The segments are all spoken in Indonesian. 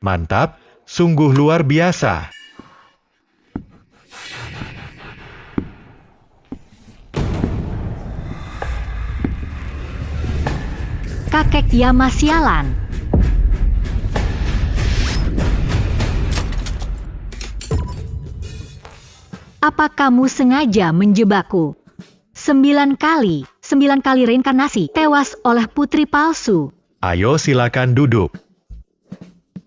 Mantap, sungguh luar biasa. Kakek Yama sialan. Apa kamu sengaja menjebakku? 9 kali reinkarnasi tewas oleh putri palsu. Ayo silakan duduk.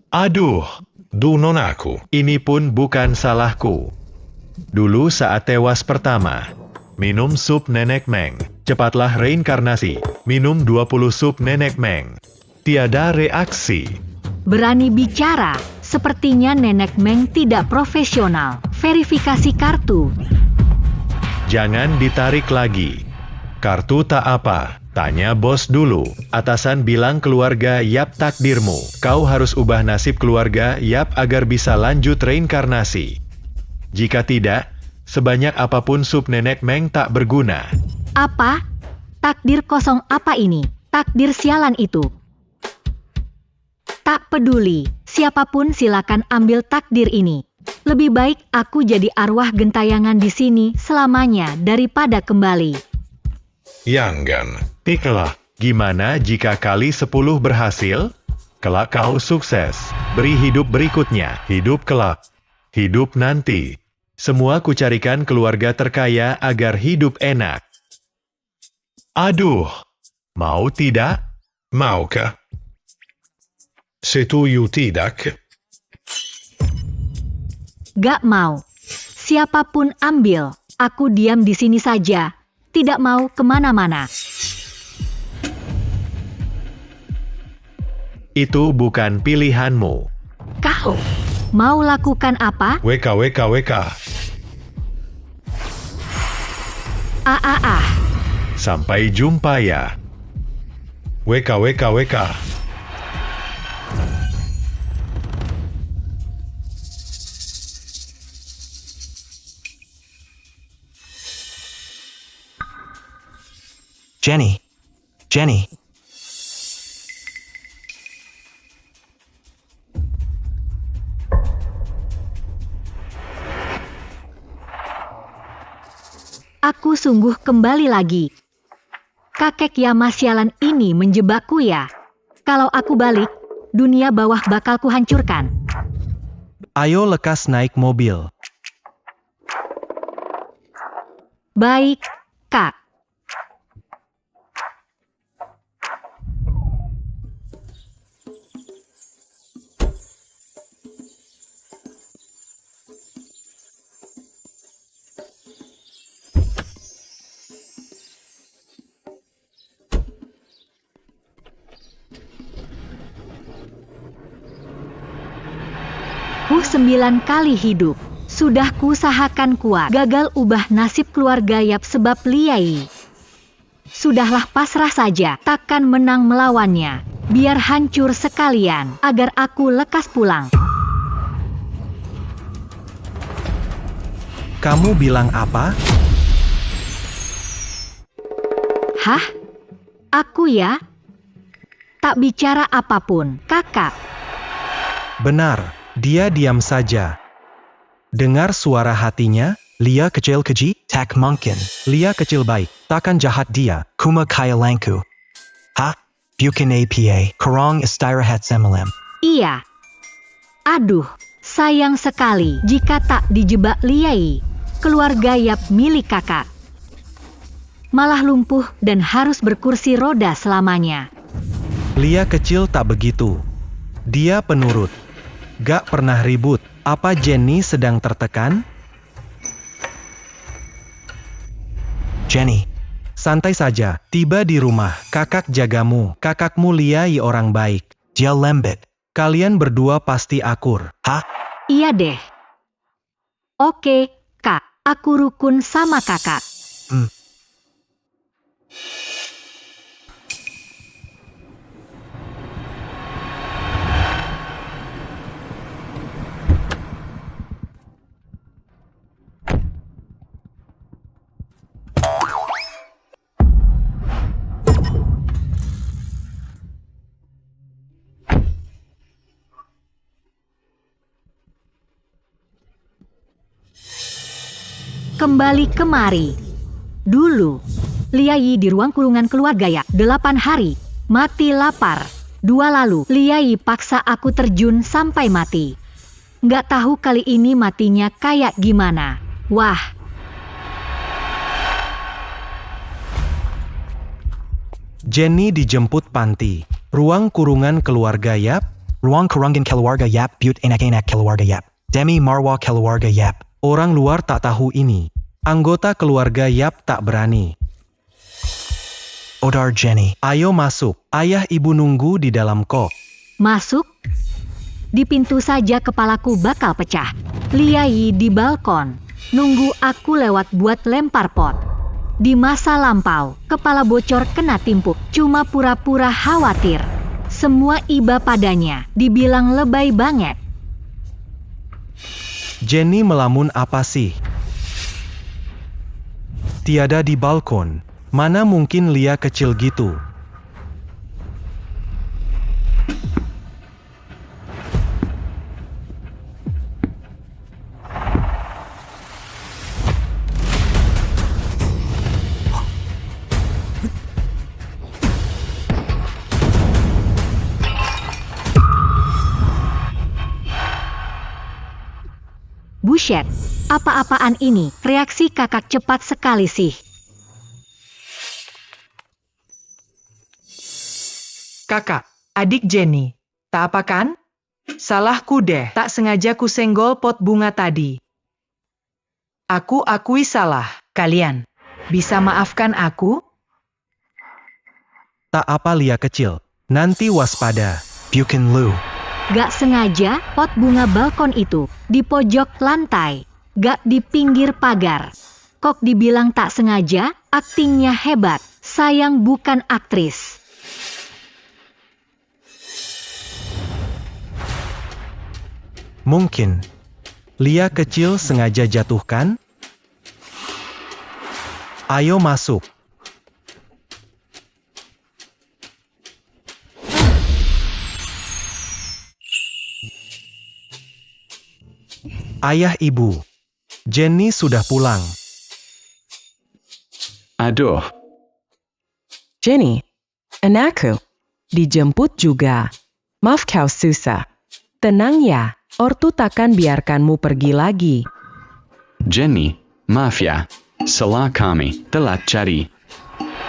Aduh, non aku. Ini pun bukan salahku. Dulu saat tewas pertama, minum sup Nenek Meng. Cepatlah reinkarnasi, minum 20 sup Nenek Meng. Tiada reaksi. Berani bicara, sepertinya Nenek Meng tidak profesional. Verifikasi kartu. Jangan ditarik lagi. Kartu tak apa, tanya bos dulu. Atasan bilang keluarga Yap takdirmu. Kau harus ubah nasib keluarga Yap agar bisa lanjut reinkarnasi. Jika tidak, sebanyak apapun sup Nenek Meng tak berguna. Apa? Takdir kosong apa ini? Takdir sialan itu. Tak peduli, siapapun silakan ambil takdir ini. Lebih baik aku jadi arwah gentayangan di sini selamanya daripada kembali. Jangan. Pikirlah, gimana jika kali 10 berhasil? Kelak kau sukses. Beri hidup berikutnya, hidup kelak, hidup nanti. Semua kucarikan keluarga terkaya agar hidup enak. Aduh, mau tidak? Maukah? Setuju tidak? Gak mau. Siapapun ambil, aku diam di sini saja. Tidak mau kemana-mana. Itu bukan pilihanmu. Kau mau lakukan apa? WK. Ah. Sampai jumpa ya. WK. Jenny. Aku sungguh kembali lagi. Kakek Yama sialan ini menjebakku ya. Kalau aku balik, dunia bawah bakal kuhancurkan. Ayo lekas naik mobil. Baik, Kak. Ku 9 kali hidup. Sudah kuusahakan kuat. Gagal ubah nasib keluarga Yap sebab Liai. Sudahlah pasrah saja. Takkan menang melawannya. Biar hancur sekalian. Agar aku lekas pulang. Kamu bilang apa? Hah? Aku ya? Tak bicara apapun, kakak. Benar, dia diam saja. Dengar suara hatinya, Lia kecil keji, tak mungkin. Lia kecil baik, takkan jahat dia. Kuma kaya langku. Ha? Bukan apa, korong istirahat semalam. Iya. Aduh, sayang sekali jika tak dijebak Liai. Keluarga Yap milik kakak. Malah lumpuh dan harus berkursi roda selamanya. Lia kecil tak begitu. Dia penurut. Gak pernah ribut. Apa Jenny sedang tertekan? Jenny, santai saja. Tiba di rumah, kakak jagamu. Kakakmu Liai orang baik. Dia lembek. Kalian berdua pasti akur. Hah? Iya deh. Oke, Kak. Aku rukun sama kakak. kembali kemari. Dulu, Liai di ruang kurungan keluarga Yap 8 hari, mati lapar. 2 lalu, Liai paksa aku terjun sampai mati. Nggak tahu kali ini matinya kayak gimana. Wah. Jenny dijemput Panti. Ruang kurungan keluarga Yap. Ruang kurungan keluarga Yap, but enak-enak keluarga Yap. Demi marwah keluarga Yap. Orang luar tak tahu ini. Anggota keluarga Yap tak berani. Odar Jenny. Ayo masuk. Ayah ibu nunggu di dalam kok. Masuk? Di pintu saja kepalaku bakal pecah. Liai di balkon. Nunggu aku lewat buat lempar pot. Di masa lampau, kepala bocor kena timpuk. Cuma pura-pura khawatir. Semua iba padanya. Dibilang lebay banget. Jenny melamun apa sih? Tiada di balkon. Mana mungkin Lia kecil gitu? Buset, apa-apaan ini? Reaksi kakak cepat sekali sih. Kakak, adik Jenny, tak apa kan? Salahku deh, tak sengaja ku senggol pot bunga tadi. Aku akui salah, kalian. Bisa maafkan aku? Tak apa Lia kecil. Nanti waspada. Bukan lu. Gak sengaja, pot bunga balkon itu, di pojok lantai. Gak di pinggir pagar. Kok dibilang tak sengaja, aktingnya hebat. Sayang bukan aktris. Mungkin. Lia kecil sengaja jatuhkan? Ayo masuk. Ayah ibu. Jenny sudah pulang. Aduh, Jenny, anakku, dijemput juga. Maaf kau susah. Tenang ya, ortu takkan biarkanmu pergi lagi. Jenny, maaf ya. Salah kami, telat cari.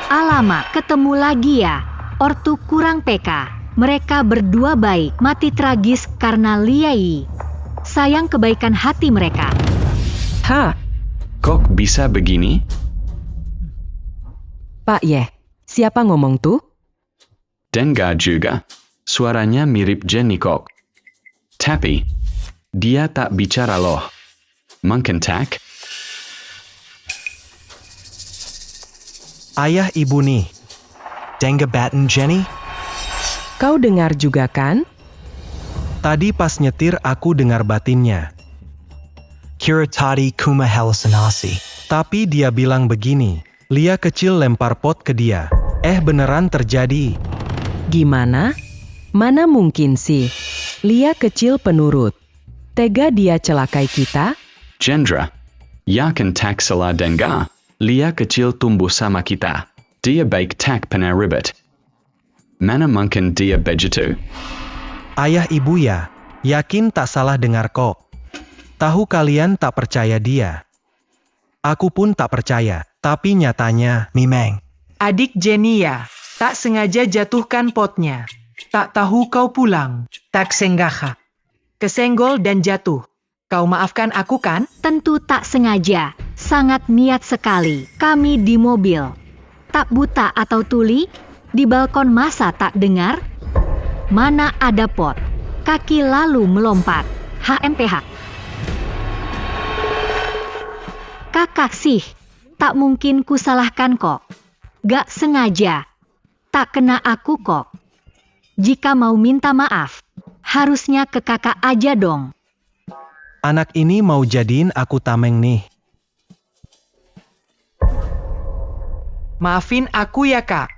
Alamak, ketemu lagi ya. Ortu kurang peka. Mereka berdua baik, mati tragis karena Liai. Sayang kebaikan hati mereka. Ha, Kok bisa begini? Pak Yeh, siapa ngomong tuh? Dengar juga. Suaranya mirip Jenny kok. Tapi, dia tak bicara loh. Mungkin tak? Ayah ibu nih. Dengar batin Jenny? Kau dengar juga kan? Tadi pas nyetir aku dengar batinnya. Kira tadi kuma halusinasi. Tapi dia bilang begini. Lia kecil lempar pot ke dia. Beneran terjadi. Gimana? Mana mungkin sih? Lia kecil penurut. Tega dia celakai kita? Jendra, yakin tak salah dengar. Lia kecil tumbuh sama kita. Dia baik tak pernah ribet. Mana mungkin dia begitu? Ayah ibu ya, yakin tak salah dengar kok. Tahu kalian tak percaya dia. Aku pun tak percaya, tapi nyatanya, Mimeng. Adik Jenny ya, tak sengaja jatuhkan potnya. Tak tahu kau pulang. Tak sengaja. Kesenggol dan jatuh. Kau maafkan aku kan? Tentu tak sengaja. Sangat niat sekali. Kami di mobil. Tak buta atau tuli? Di balkon masa tak dengar? Mana ada pot? Kaki lalu melompat. HMPH. Kakak sih. Tak mungkin kusalahkan kok. Gak sengaja. Tak kena aku kok. Jika mau minta maaf, harusnya ke kakak aja dong. Anak ini mau jadiin aku tameng nih. Maafin aku ya kak.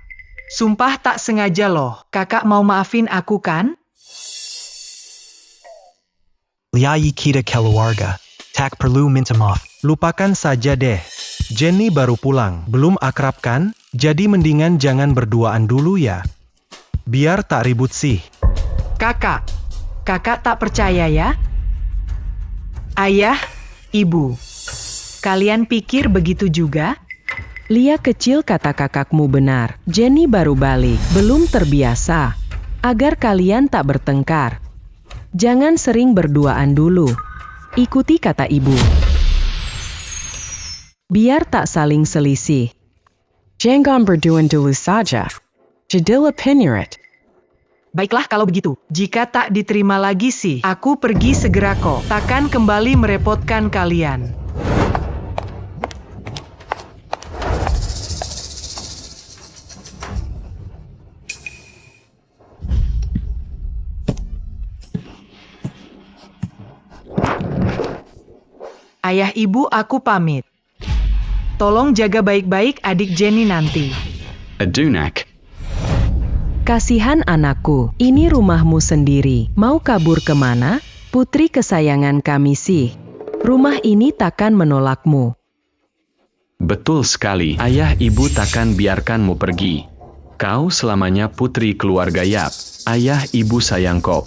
Sumpah tak sengaja loh. Kakak mau maafin aku kan? Liai kita keluarga. tak perlu minta maaf. Lupakan saja deh. Jenny baru pulang, belum akrab kan? Jadi mendingan jangan berduaan dulu ya. Biar tak ribut sih. Kakak tak percaya ya? Ayah, ibu, kalian pikir begitu juga? Lia kecil, kata kakakmu benar. Jenny baru balik, belum terbiasa. Agar kalian tak bertengkar, jangan sering berduaan dulu. Ikuti kata ibu. Biar tak saling selisih. Jangan berduaan dulu saja. Jadilah penyirit. Baiklah kalau begitu. Jika tak diterima lagi sih, aku pergi segera kok. Takkan kembali merepotkan kalian. Ayah ibu, aku pamit. Tolong jaga baik-baik adik Jenny nanti. Adunak. Kasihan anakku, ini rumahmu sendiri. Mau kabur kemana? Putri kesayangan kami sih. Rumah ini takkan menolakmu. Betul sekali. Ayah ibu takkan biarkanmu pergi. Kau selamanya putri keluarga Yap. Ayah ibu sayang kau.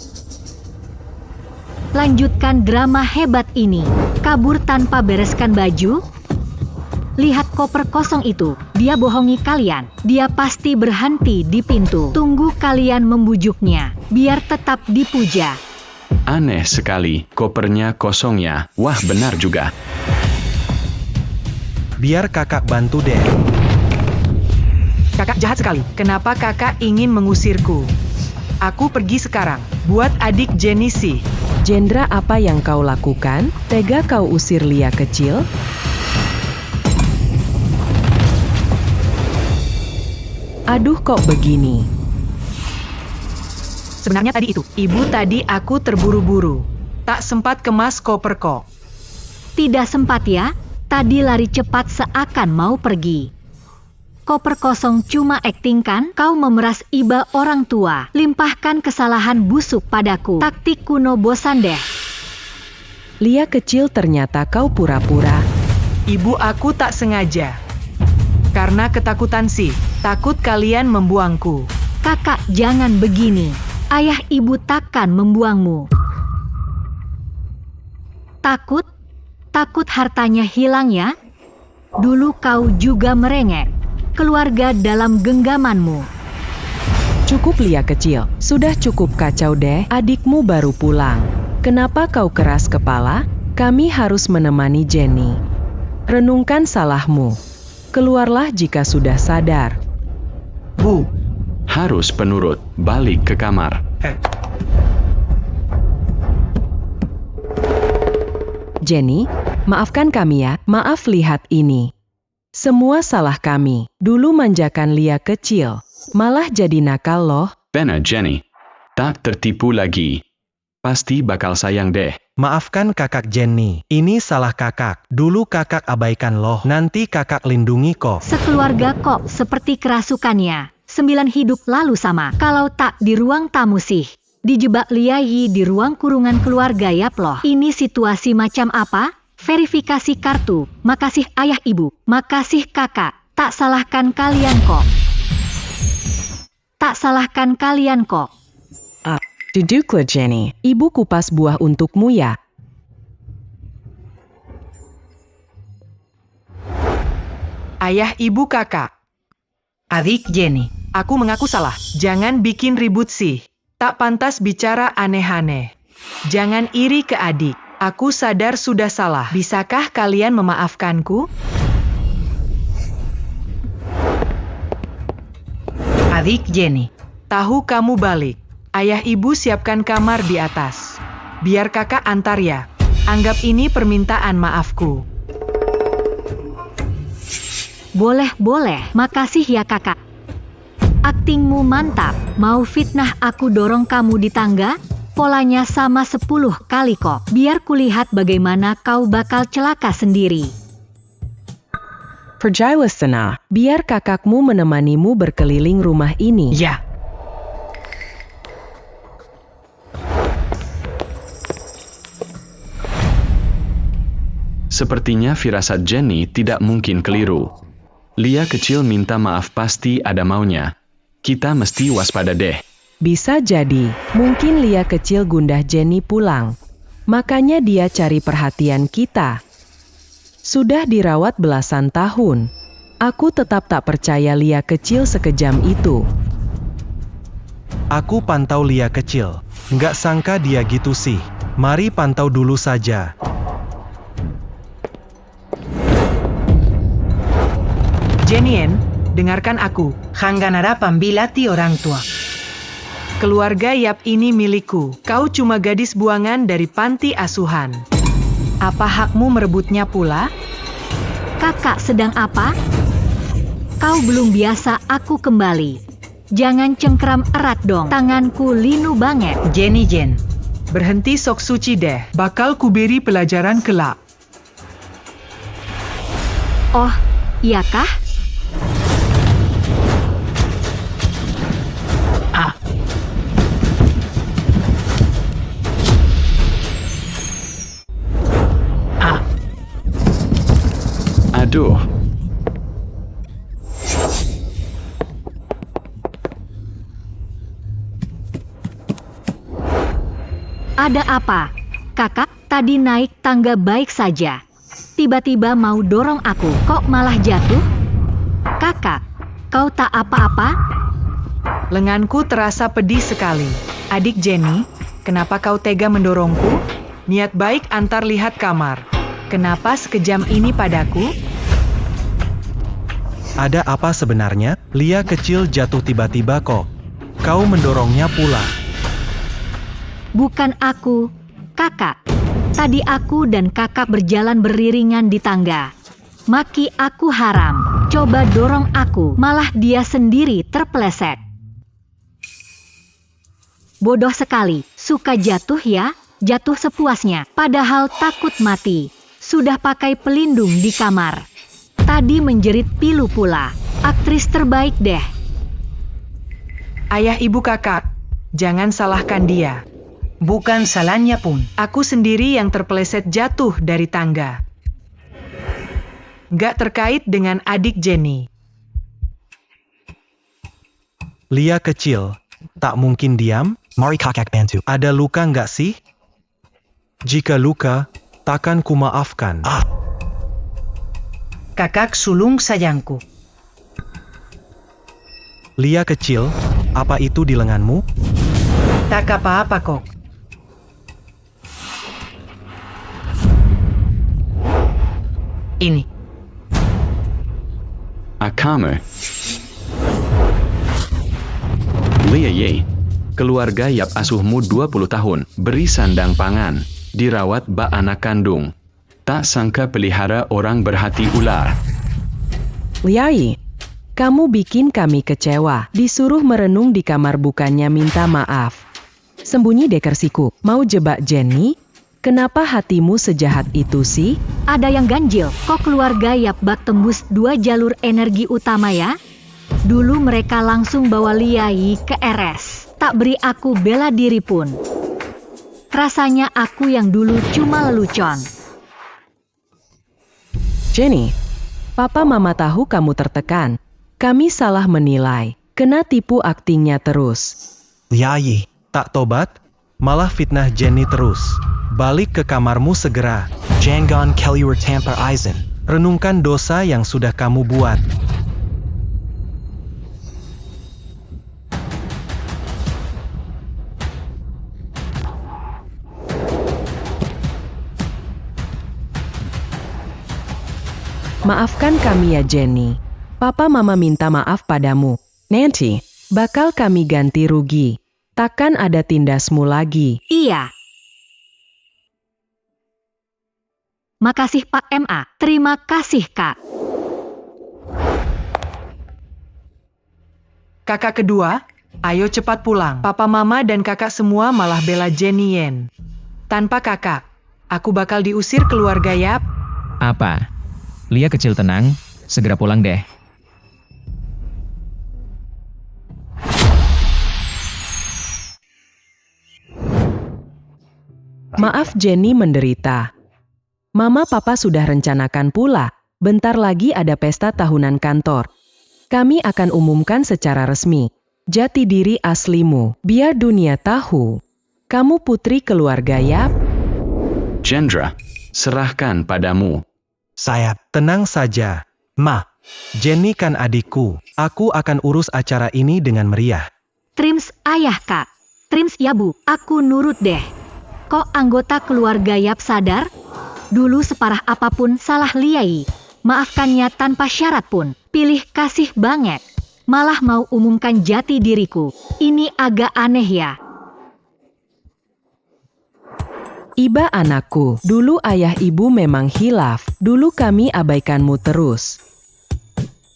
Lanjutkan drama hebat ini. Kabur tanpa bereskan baju? Lihat koper kosong itu. Dia bohongi kalian. Dia pasti berhenti di pintu. Tunggu kalian membujuknya. Biar tetap dipuja. Aneh sekali. Kopernya kosong ya. Wah, benar juga. Biar kakak bantu deh. Kakak jahat sekali. Kenapa kakak ingin mengusirku? Aku pergi sekarang. Buat adik Jenny sih. Jendra, apa yang kau lakukan? Tega kau usir Lia kecil? Aduh, kok begini? Sebenarnya tadi itu. Ibu, tadi aku terburu-buru. Tak sempat kemas koper kok. Tidak sempat ya? Tadi lari cepat seakan mau pergi. Koper kosong cuma akting kan? Kau memeras iba orang tua. Limpahkan kesalahan busuk padaku. Taktik kuno bosan deh. Lia kecil, ternyata kau pura-pura. Ibu, aku tak sengaja. Karena ketakutan sih. Takut kalian membuangku. Kakak, jangan begini. Ayah ibu takkan membuangmu. Takut? Takut hartanya hilang ya? Dulu kau juga merengek. Keluarga dalam genggamanmu. Cukup Lia kecil, sudah cukup kacau deh. Adikmu baru pulang. Kenapa kau keras kepala? Kami harus menemani Jenny. Renungkan salahmu. Keluarlah jika sudah sadar. Bu, Harus penurut. Balik ke kamar. Jenny, maafkan kami ya. Maaf, lihat ini. Semua salah kami. Dulu manjakan Lia kecil. Malah jadi nakal loh. Benar Jenny. Tak tertipu lagi. Pasti bakal sayang deh. Maafkan kakak Jenny. Ini salah kakak. Dulu kakak abaikan loh. Nanti kakak lindungi kok. Sekeluarga kok seperti kerasukannya. 9 hidup lalu sama. Kalau tak di ruang tamu sih. Dijebak Liayi di ruang kurungan keluarga Yap loh. Ini situasi macam apa? Verifikasi kartu. Makasih ayah ibu. Makasih kakak. Tak salahkan kalian kok. Tak salahkan kalian kok. Duduklah Jenny. Ibu kupas buah untukmu ya. ayah, ibu, kakak. Adik Jenny, aku mengaku salah. Jangan bikin ribut sih. Tak pantas bicara aneh-aneh. Jangan iri ke adik. Aku sadar sudah salah. Bisakah kalian memaafkanku? Adik Jenny, tahu kamu balik. Ayah ibu siapkan kamar di atas. Biar kakak antar ya. Anggap ini permintaan maafku. Boleh. Makasih ya kakak. Aktingmu mantap. Mau fitnah aku dorong kamu di tangga? Polanya sama 10 kali kok. Biar kulihat bagaimana kau bakal celaka sendiri. Percayalah sana, biar kakakmu menemanimu berkeliling rumah ini. Ya. Sepertinya firasat Jenny tidak mungkin keliru. Lia kecil minta maaf pasti ada maunya. Kita mesti waspada deh. Bisa jadi, mungkin Lia kecil gundah Jenny pulang. Makanya dia cari perhatian kita. Sudah dirawat belasan tahun. Aku tetap tak percaya Lia kecil sekejam itu. Aku pantau Lia kecil. Nggak sangka dia gitu sih. Mari pantau dulu saja. Jenny, dengarkan aku. Jangan harapan bilati orang tua. Keluarga Yap ini milikku. Kau cuma gadis buangan dari panti asuhan. Apa hakmu merebutnya pula? Kakak sedang apa? Kau belum biasa aku kembali. Jangan cengkram erat dong, tanganku linu banget. Jenny, berhenti sok suci deh. Bakal kuberi pelajaran kelak. Oh, iyakah? Aduh, Ada apa? Kakak tadi naik tangga baik saja. Tiba-tiba mau dorong aku, kok malah jatuh? Kakak, kau tak apa-apa? Lenganku terasa pedih sekali. Adik Jenny, kenapa kau tega mendorongku? Niat baik antar lihat kamar. Kenapa sekejam ini padaku? Ada apa sebenarnya? Lia kecil jatuh tiba-tiba kok. Kau mendorongnya pula. Bukan aku, kakak. Tadi aku dan kakak berjalan beriringan di tangga. Maki aku haram. Coba dorong aku, malah dia sendiri terpeleset. Bodoh sekali, suka jatuh ya, jatuh sepuasnya. Padahal takut mati. Sudah pakai pelindung di kamar. Tadi menjerit pilu pula. Aktris terbaik deh. Ayah ibu kakak, jangan salahkan dia. Bukan salahnya pun. Aku sendiri yang terpeleset jatuh dari tangga. Nggak terkait dengan adik Jenny. Lia kecil, tak mungkin diam. Mari kakak bantu. Ada luka nggak sih? Jika luka, takkan kumaafkan. Kakak sulung sayangku. Lia kecil, apa itu di lenganmu? Tak apa-apa kok. Ini. Akame. Lia Ye, keluarga Yap asuhmu 20 tahun, beri sandang pangan, dirawat bak anak kandung. Tak sangka pelihara orang berhati ular. Liai, kamu bikin kami kecewa. Disuruh merenung di kamar bukannya minta maaf. Sembunyi dekersiku, mau jebak Jenny? Kenapa hatimu sejahat itu sih? Ada yang ganjil, kok keluarga Yap bak tembus 2 jalur energi utama ya? Dulu mereka langsung bawa Liai ke RS. Tak beri aku bela diri pun. Rasanya aku yang dulu cuma lelucon. Jenny, papa mama tahu kamu tertekan. Kami salah menilai. Kena tipu aktingnya terus. Liai, tak tobat? Malah fitnah Jenny terus. Balik ke kamarmu segera. Jangan keluar tanpa izin. Renungkan dosa yang sudah kamu buat. Maafkan kami ya Jenny. Papa mama minta maaf padamu. Nanti, bakal kami ganti rugi. Takkan ada tindasmu lagi. Iya. Makasih Pak MA. Terima kasih Kak. Kakak kedua, ayo cepat pulang. Papa mama dan kakak semua malah bela Jenny Yen. Tanpa kakak, aku bakal diusir keluarga Yap. Apa? Lia kecil tenang, segera pulang deh. Maaf Jenny menderita. Mama Papa sudah rencanakan pula. Bentar lagi ada pesta tahunan kantor. Kami akan umumkan secara resmi jati diri aslimu, biar dunia tahu. Kamu putri keluarga Yap. Jendra, serahkan padamu. Saya, tenang saja. Ma, Jenny kan adikku. Aku akan urus acara ini dengan meriah. Trims, ayah kak. Trims ya bu, aku nurut deh. Kok anggota keluarga Yap sadar? Dulu separah apapun salah Liai. Maafkannya tanpa syarat pun. Pilih kasih banget. Malah mau umumkan jati diriku. Ini agak aneh ya. Iba anakku, dulu ayah ibu memang hilaf. Dulu kami abaikanmu terus.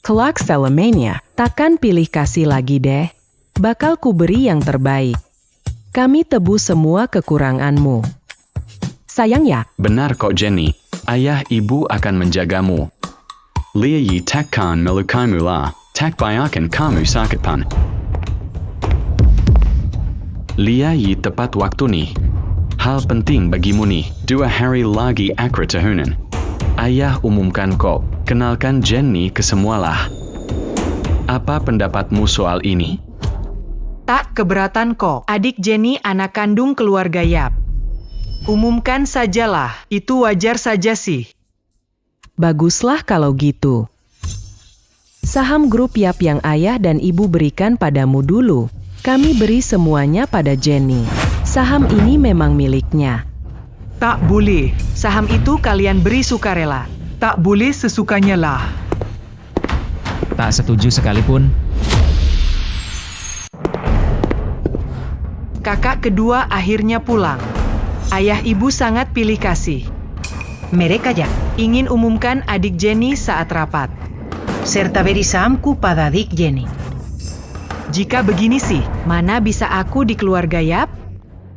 Kelak Selemania, takkan pilih kasih lagi deh. Bakal ku beri yang terbaik. Kami tebus semua kekuranganmu. Sayang ya? Benar kok Jenny, ayah ibu akan menjagamu. Liai takkan melukamu lah, tak bayarkan kamu sakit pan. Liai tepat waktu nih. Hal penting bagimu nih, 2 hari lagi akhir tahunan. Ayah umumkan kok, kenalkan Jenny ke semualah. Apa pendapatmu soal ini? Tak keberatan kok, adik Jenny anak kandung keluarga Yap. Umumkan sajalah, itu wajar saja sih. Baguslah kalau gitu. Saham grup Yap yang ayah dan ibu berikan padamu dulu. Kami beri semuanya pada Jenny. Saham ini memang miliknya. Tak boleh, saham itu kalian beri sukarela. Tak boleh sesukanya lah. Tak setuju sekalipun. Kakak kedua akhirnya pulang. Ayah ibu sangat pilih kasih. Mereka ya, Ingin umumkan adik Jenny saat rapat. serta beri sahamku pada adik Jenny. Jika begini sih, mana bisa aku di keluarga Yap?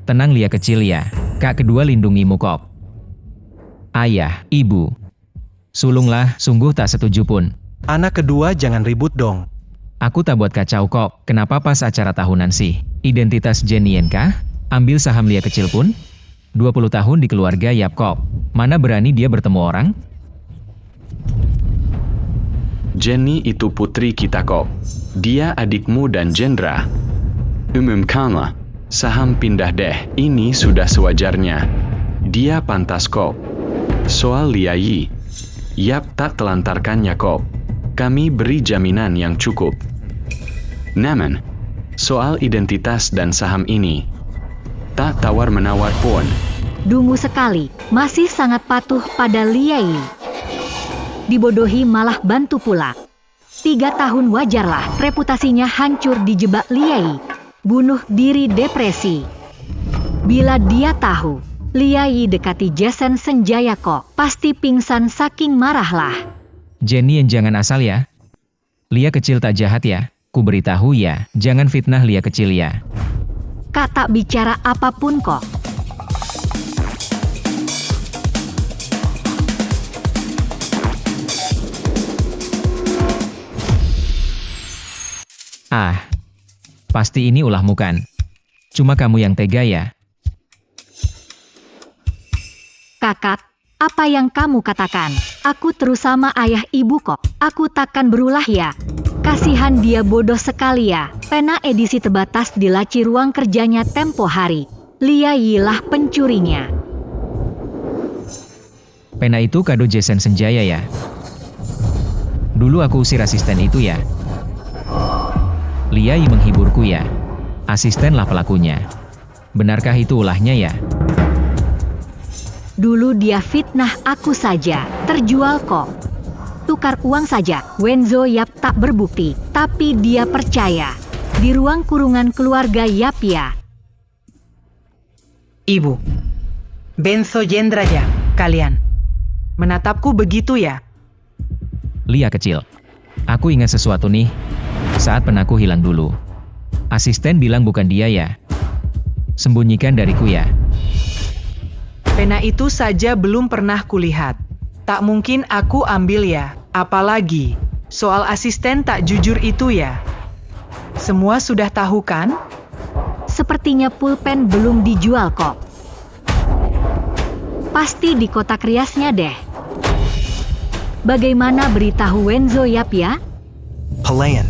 Tenang Lia kecil ya, kak kedua lindungimu kok. Ayah, ibu. Sulunglah, sungguh tak setuju pun. Anak kedua jangan ribut dong. Aku tak buat kacau kok, kenapa pas acara tahunan sih? Identitas Jenny kah? Ambil saham Lia kecil pun? 20 tahun di keluarga Yap kok. Mana berani dia bertemu orang? Jenny itu putri kita kok. Dia adikmu dan Jendra. Umumkanlah. Saham pindah deh. Ini sudah sewajarnya. Dia pantas kok. Soal Liai, Yap tak telantarkannya kok. Kami beri jaminan yang cukup. Namun, soal identitas dan saham ini, tak tawar-menawar pun. Dungu sekali, masih sangat patuh pada Liai. Dibodohi malah bantu pula. 3 tahun wajarlah, reputasinya hancur dijebak Liai. Bunuh diri depresi. Bila dia tahu, Liai dekati Jason Senjaya kok, pasti pingsan saking marahlah. Jenny jangan asal ya. Lia kecil tak jahat ya. Ku beritahu ya, jangan fitnah Lia kecil ya. Kak tak bicara apapun kok. Ah, pasti ini ulahmu kan. Cuma kamu yang tega ya. Kakak, apa yang kamu katakan? Aku terus sama ayah ibu kok. Aku takkan berulah ya. Kasihan dia bodoh sekali ya. Pena edisi terbatas di laci ruang kerjanya tempo hari. Liai lah pencurinya. Pena itu kado Jason Senjaya ya. Dulu aku usir asisten itu ya. Liai menghiburku ya. Asistenlah pelakunya. Benarkah itu ulahnya ya? Dulu dia fitnah aku saja. Terjual kok. Tukar uang saja. Wenzo Yap tak berbukti. Tapi dia percaya. Di ruang kurungan keluarga Yap ya. Ibu, Benzo Jendra ya, kalian. Menatapku begitu ya? Lia kecil. Aku ingat sesuatu nih. Saat penaku hilang dulu. Asisten bilang bukan dia ya. Sembunyikan dariku ya. Pena itu saja belum pernah kulihat. Tak mungkin aku ambil ya. Apalagi, soal asisten tak jujur itu ya. Semua sudah tahu kan? Sepertinya pulpen belum dijual kok. Pasti di kotak riasnya deh. Bagaimana beritahu Wenzo Yap ya? Pelayan.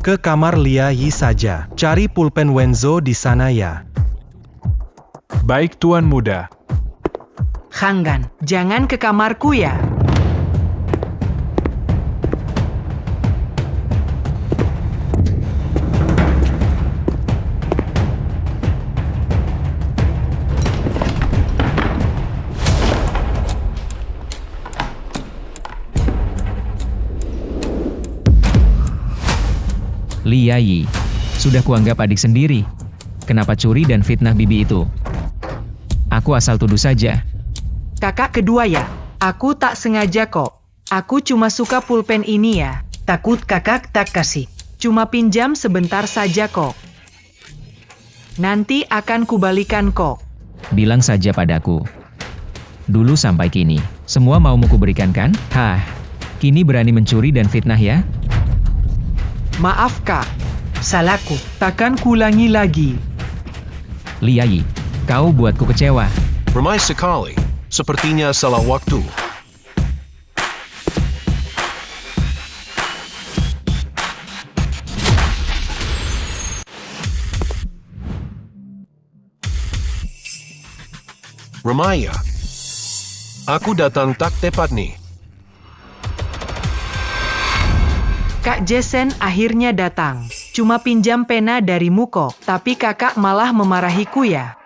Ke kamar Lia Yi saja. Cari pulpen Wenzo di sana ya. Baik Tuan Muda. Hanggan, jangan ke kamarku ya. Lia Yi, sudah kuanggap adik sendiri. Kenapa curi dan fitnah bibi itu? Aku asal tuduh saja. Kakak kedua ya. Aku tak sengaja kok. Aku cuma suka pulpen ini ya. Takut kakak tak kasih. Cuma pinjam sebentar saja kok. Nanti akan kubalikan kok. Bilang saja padaku. Dulu sampai kini, semua mau ku berikan kan? Hah, kini berani mencuri dan fitnah ya? Maaf kak, Salahku. takkan kulangi lagi. Lia Yi, kau buatku kecewa. Ramai sekali. Sepertinya salah waktu. Ramaya. Aku datang tak tepat nih. Kak Jason akhirnya datang. Cuma pinjam pena darimu kok, tapi kakak malah memarahiku ya.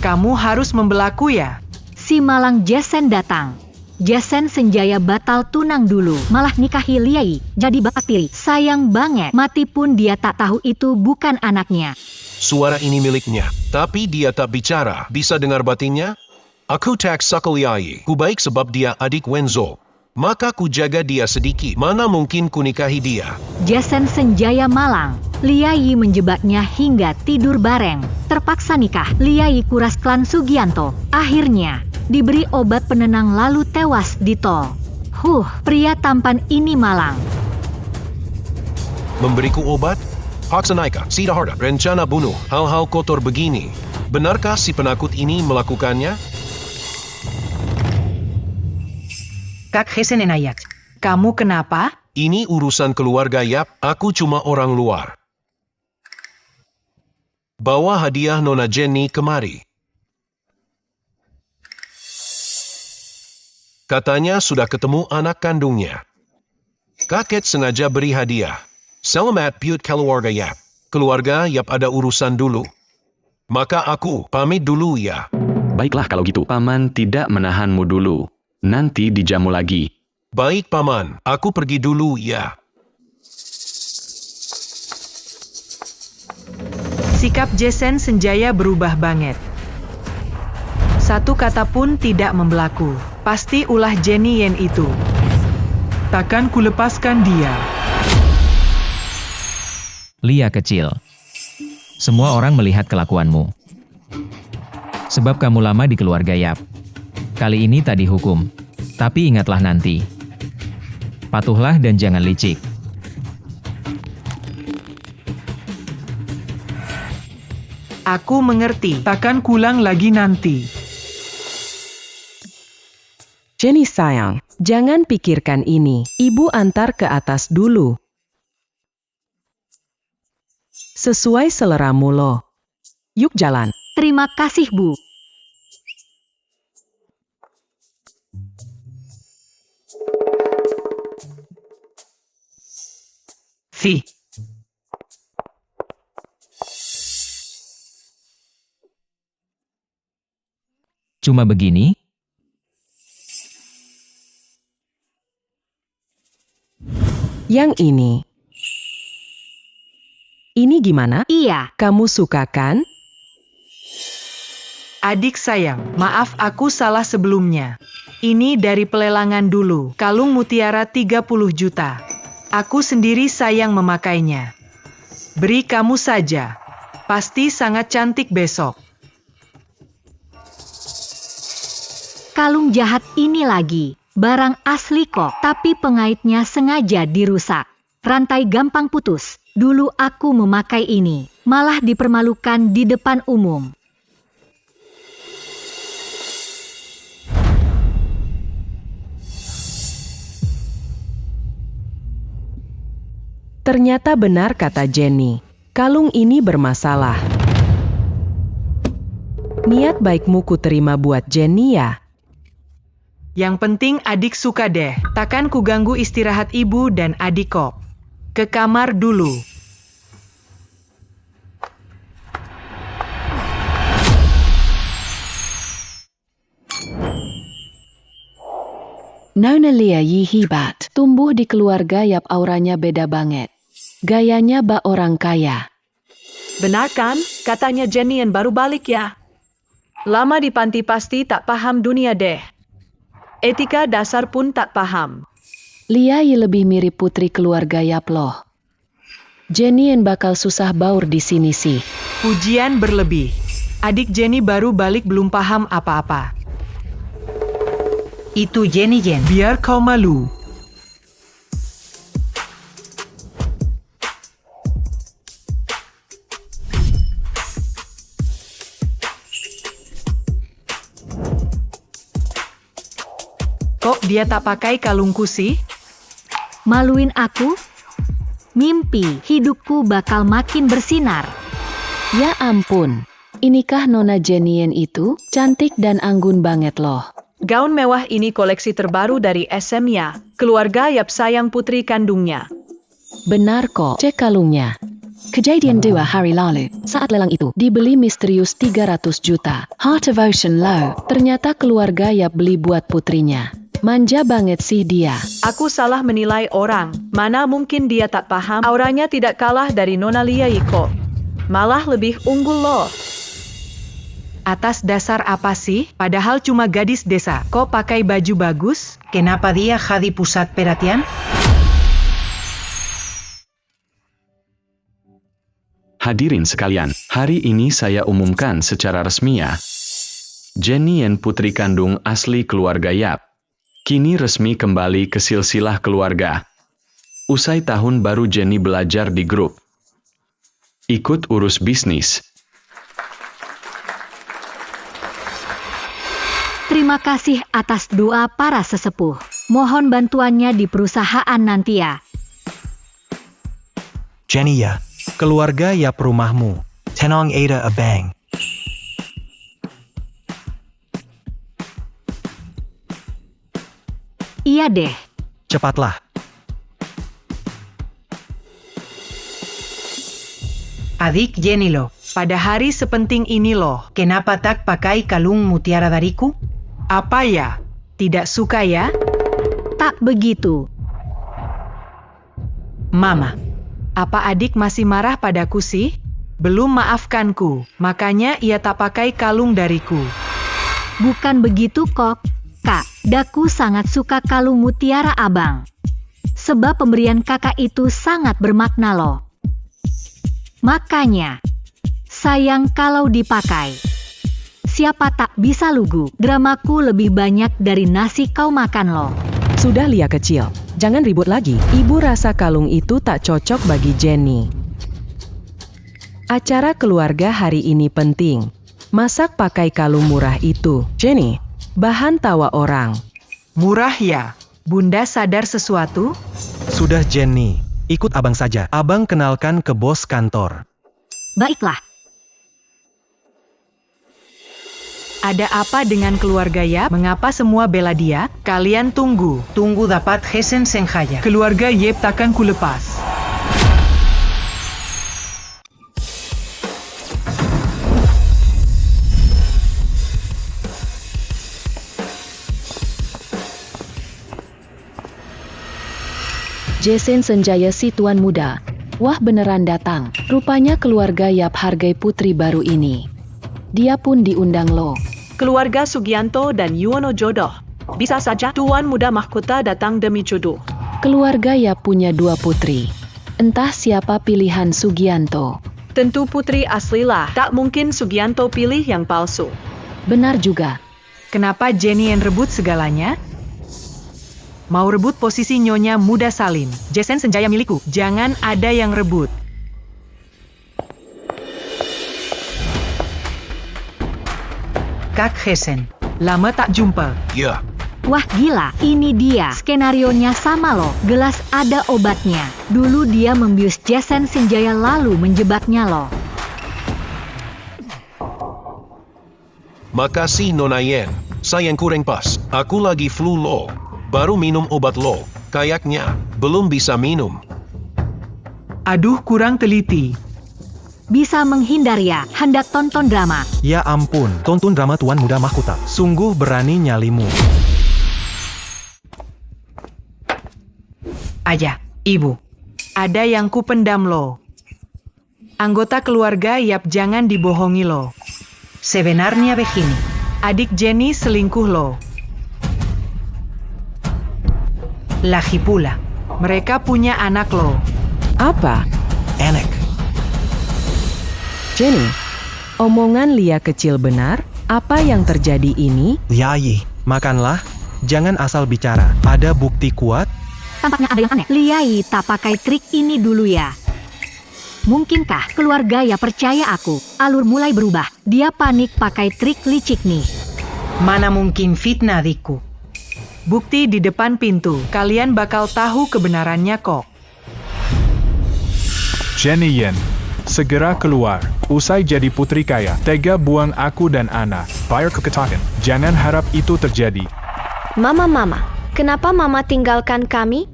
Kamu harus membelaku ya. Si malang Jason datang. Jason Senjaya batal tunang dulu, malah nikahi Lia Yi, jadi bapak tiri. Sayang banget, mati pun dia tak tahu itu bukan anaknya. Suara ini miliknya, tapi dia tak bicara. Bisa dengar batinnya? Aku tak sakaliai. Ku baik sebab dia adik Wenzo. Maka ku jaga dia sedikit. Mana mungkin ku nikahi dia? Jason Senjaya malang. Lia Yi menjebaknya hingga tidur bareng. Terpaksa nikah. Lia Yi kuras klan Sugianto. Akhirnya, diberi obat penenang lalu tewas di tol. Pria tampan ini malang. Memberiku obat? Haksanaika, Siddhartha, rencana bunuh, hal-hal kotor begini. Benarkah si penakut ini melakukannya? Kak Jason enayak. Kamu kenapa? Ini urusan keluarga Yap, aku cuma orang luar. Bawa hadiah Nona Jenny kemari. Katanya sudah ketemu anak kandungnya. Kakek sengaja beri hadiah. Selamat Piut keluarga Yap. Keluarga Yap ada urusan dulu. Maka aku pamit dulu ya. Baiklah kalau gitu, Paman tidak menahanmu dulu. Nanti dijamu lagi. Baik Paman, aku pergi dulu ya. Sikap Jason Senjaya berubah banget. Satu kata pun tidak membelaku. Pasti ulah Jenny Yen itu. Takkan kulepaskan dia. Lia kecil. Semua orang melihat kelakuanmu. Sebab kamu lama di keluarga Yap. Kali ini tak dihukum. Tapi ingatlah nanti. Patuhlah dan jangan licik. Aku mengerti. Takkan kulang lagi nanti. Jenny sayang, jangan pikirkan ini. Ibu antar ke atas dulu. Sesuai seleramu loh. Yuk jalan. Terima kasih, Bu. Fi. Cuma begini? Yang ini. Ini gimana? Iya. Kamu suka kan? Adik sayang, maaf aku salah sebelumnya. Ini dari pelelangan dulu, kalung mutiara 30 juta. Aku sendiri sayang memakainya. Beri kamu saja. Pasti sangat cantik besok. Kalung jahat ini lagi. Barang asli kok, tapi pengaitnya sengaja dirusak. Rantai gampang putus. Dulu aku memakai ini, malah dipermalukan di depan umum. Ternyata benar kata Jenny. Kalung ini bermasalah. Niat baikmu kuterima buat Jenny ya. Yang penting adik suka deh. Takkan ku ganggu istirahat ibu dan adik kok. Ke kamar dulu. Nona Lia Yi hebat. Tumbuh di keluarga Yap, auranya beda banget. Gayanya bak orang kaya. Benar kan? Katanya Jenny yang baru balik ya. Lama di panti pasti tak paham dunia deh. Etika dasar pun tak paham. Lia Yi lebih mirip putri keluarga Yap loh. Jenny yang bakal susah baur di sini sih. Pujian berlebih. Adik Jenny baru balik belum paham apa-apa. Itu Jenny Jen. Biar kau malu. Kok dia tak pakai kalungku sih? Maluin aku? Mimpi hidupku bakal makin bersinar. Ya ampun. Inikah Nona Jenny yang itu? Cantik dan anggun banget loh. Gaun mewah ini koleksi terbaru dari SM ya. Keluarga Yap sayang putri kandungnya. Benar kok, cek kalungnya. Kejadian 2 hari lalu, saat lelang itu, dibeli misterius 300 juta. Heart of Ocean Low, ternyata keluarga Yap beli buat putrinya. Manja banget sih dia. Aku salah menilai orang. Mana mungkin dia tak paham. Auranya tidak kalah dari Nona Lia kok. Malah lebih unggul loh. Atas dasar apa sih? Padahal cuma gadis desa. Kok pakai baju bagus? Kenapa dia jadi pusat perhatian? Hadirin sekalian, hari ini saya umumkan secara resmi ya. Jenny yang putri kandung asli keluarga Yap. Kini resmi kembali ke silsilah keluarga. Usai tahun baru Jenny belajar di grup. Ikut urus bisnis. Terima kasih atas doa para sesepuh. Mohon bantuannya di perusahaan nanti ya. Jenny ya, keluarga Yap rumahmu. Tenang Ada Abang. Iya deh. Cepatlah. Adik Jenny loh. Pada hari sepenting ini loh. Kenapa tak pakai kalung mutiara dariku? Apa ya? Tidak suka ya? Tak begitu. Mama. Apa adik masih marah padaku sih? Belum maafkanku, makanya ia tak pakai kalung dariku. Bukan begitu kok, Kak. Daku sangat suka kalung mutiara abang. Sebab pemberian kakak itu sangat bermakna loh. Makanya, sayang kalau dipakai. Siapa tak bisa lugu, dramaku lebih banyak dari nasi kau makan loh. Sudah Lia kecil, jangan ribut lagi. Ibu rasa kalung itu tak cocok bagi Jenny. Acara keluarga hari ini penting. Masak pakai kalung murah itu. Jenny, bahan tawa orang. Murah ya? Bunda sadar sesuatu? Sudah Jenny, ikut abang saja. Abang kenalkan ke bos kantor. Baiklah. Ada apa dengan keluarga Yap? Mengapa semua bela dia? Kalian tunggu. Tunggu dapat Hesen Senjaya. Keluarga Yap takkan ku lepas. Jason Senjaya si tuan muda. Wah beneran datang. Rupanya keluarga Yap hargai putri baru ini. Dia pun diundang loh. Keluarga Sugianto dan Yuwono jodoh. Bisa saja tuan muda mahkota datang demi jodoh. Keluarga Yap punya 2 putri. Entah siapa pilihan Sugianto. Tentu putri aslilah. Tak mungkin Sugianto pilih yang palsu. Benar juga. Kenapa Jenny yang rebut segalanya? Mau rebut posisi Nyonya Muda Salim. Jason Senjaya milikku. Jangan ada yang rebut. Kak Hesen. Lama tak jumpa. Ya, Wah gila, ini dia. Skenarionya sama loh. Gelas ada obatnya. Dulu dia membius Jason Sinjaya lalu menjebaknya loh. Makasih Nona Yen. Sayang kurang pas. Aku lagi flu lo. Baru minum obat lo. Kayaknya belum bisa minum. Aduh, kurang teliti. Bisa menghindar ya, hendak tonton drama. Ya ampun, tonton drama Tuan Muda Mahkota. Sungguh berani nyalimu. Ayah, ibu. Ada yang ku pendam lo. Anggota keluarga Yap jangan dibohongi lo. Sebenarnya begini. Adik Jenny selingkuh lo. Lagi pula. Mereka punya anak lo. Apa? Enek. Jenny, omongan Lia kecil benar? Apa yang terjadi ini? Liai, makanlah. Jangan asal bicara. Ada bukti kuat? Tampaknya ada yang aneh. Liai tak pakai trik ini dulu ya. Mungkinkah keluarga ya percaya aku? Alur mulai berubah. Dia panik pakai trik licik nih. Mana mungkin fitnah adikku. Bukti di depan pintu. Kalian bakal tahu kebenarannya kok. Jenny Yen, segera keluar. Usai jadi putri kaya, tega buang aku dan Ana. Bayar keketakan. Jangan harap itu terjadi. Mama, kenapa Mama tinggalkan kami?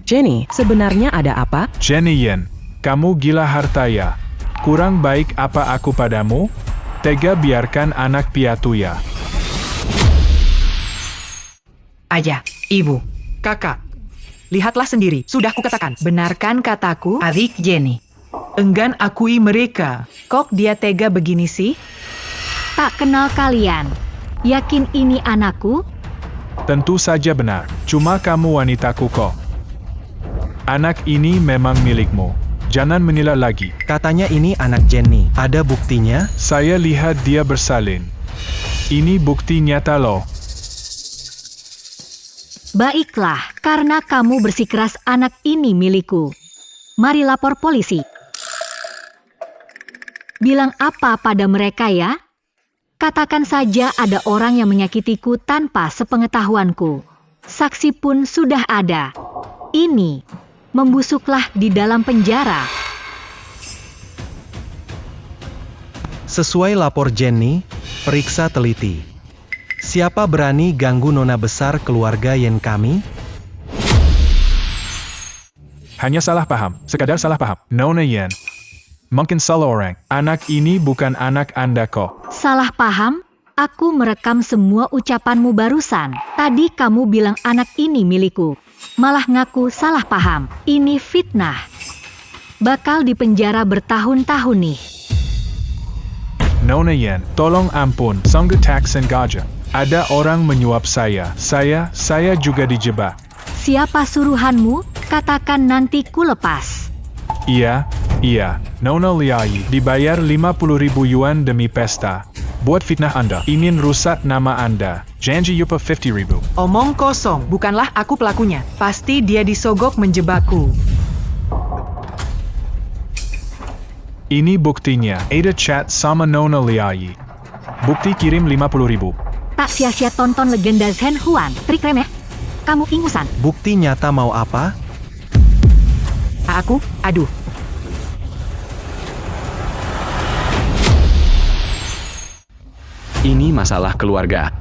Jenny, sebenarnya ada apa? Jenny Yen, kamu gila harta ya. Kurang baik apa aku padamu? Tega biarkan anak piatu ya. Ayah, ibu. Kakak, lihatlah sendiri. Sudah kukatakan. Benarkan kataku? Adik Jenny. Enggan akui mereka. Kok dia tega begini sih? Tak kenal kalian. Yakin ini anakku? Tentu saja benar. Cuma kamu wanitaku kok. Anak ini memang milikmu. Jangan menilai lagi. Katanya ini anak Jenny. Ada buktinya? Saya lihat dia bersalin. Ini bukti nyata loh. Baiklah, karena kamu bersikeras anak ini milikku. Mari lapor polisi. Bilang apa pada mereka ya? Katakan saja ada orang yang menyakitiku tanpa sepengetahuanku. Saksi pun sudah ada. Ini, membusuklah di dalam penjara. Sesuai lapor Jenny, periksa teliti. Siapa berani ganggu nona besar keluarga Yen kami? Hanya salah paham, sekadar salah paham. Nona Yen. Mungkin salah orang. Anak ini bukan anak Anda kok. Salah paham? Aku merekam semua ucapanmu barusan. Tadi kamu bilang anak ini milikku. Malah ngaku salah paham. Ini fitnah. Bakal dipenjara bertahun-tahun nih. Nona Yen, tolong ampun. Sanggup taksan gajah. Ada orang menyuap saya. Saya juga dijebak. Siapa suruhanmu? Katakan nanti ku lepas. Iya. Nona Liai, dibayar 50.000 yuan demi pesta. Buat fitnah Anda. Ingin rusak nama Anda. Janji yupa 50.000. Omong kosong. Bukanlah aku pelakunya. Pasti dia disogok menjebakku. Ini buktinya. Ada chat sama Nona Liai. Bukti kirim 50.000. Tak sia-sia tonton legenda Zhen Huan. Trik remeh. Kamu ingusan. Bukti nyata mau apa? Aku? Aduh. Ini masalah keluarga.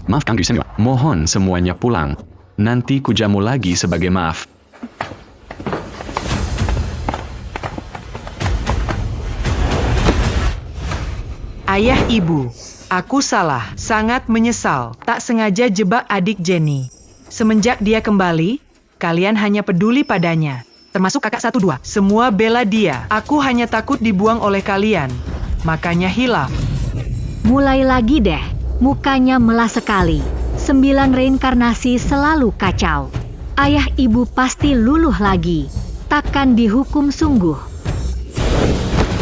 Maaf Kang Dusen, mohon semuanya pulang. Nanti kujamu lagi sebagai maaf. Ayah ibu, aku salah, sangat menyesal, tak sengaja jebak adik Jenny. Semenjak dia kembali, kalian hanya peduli padanya. Termasuk kakak 1-2, semua bela dia. Aku hanya takut dibuang oleh kalian. Makanya hilaf. Mulai lagi deh, mukanya melah sekali. 9 reinkarnasi selalu kacau. Ayah ibu pasti luluh lagi. Takkan dihukum sungguh.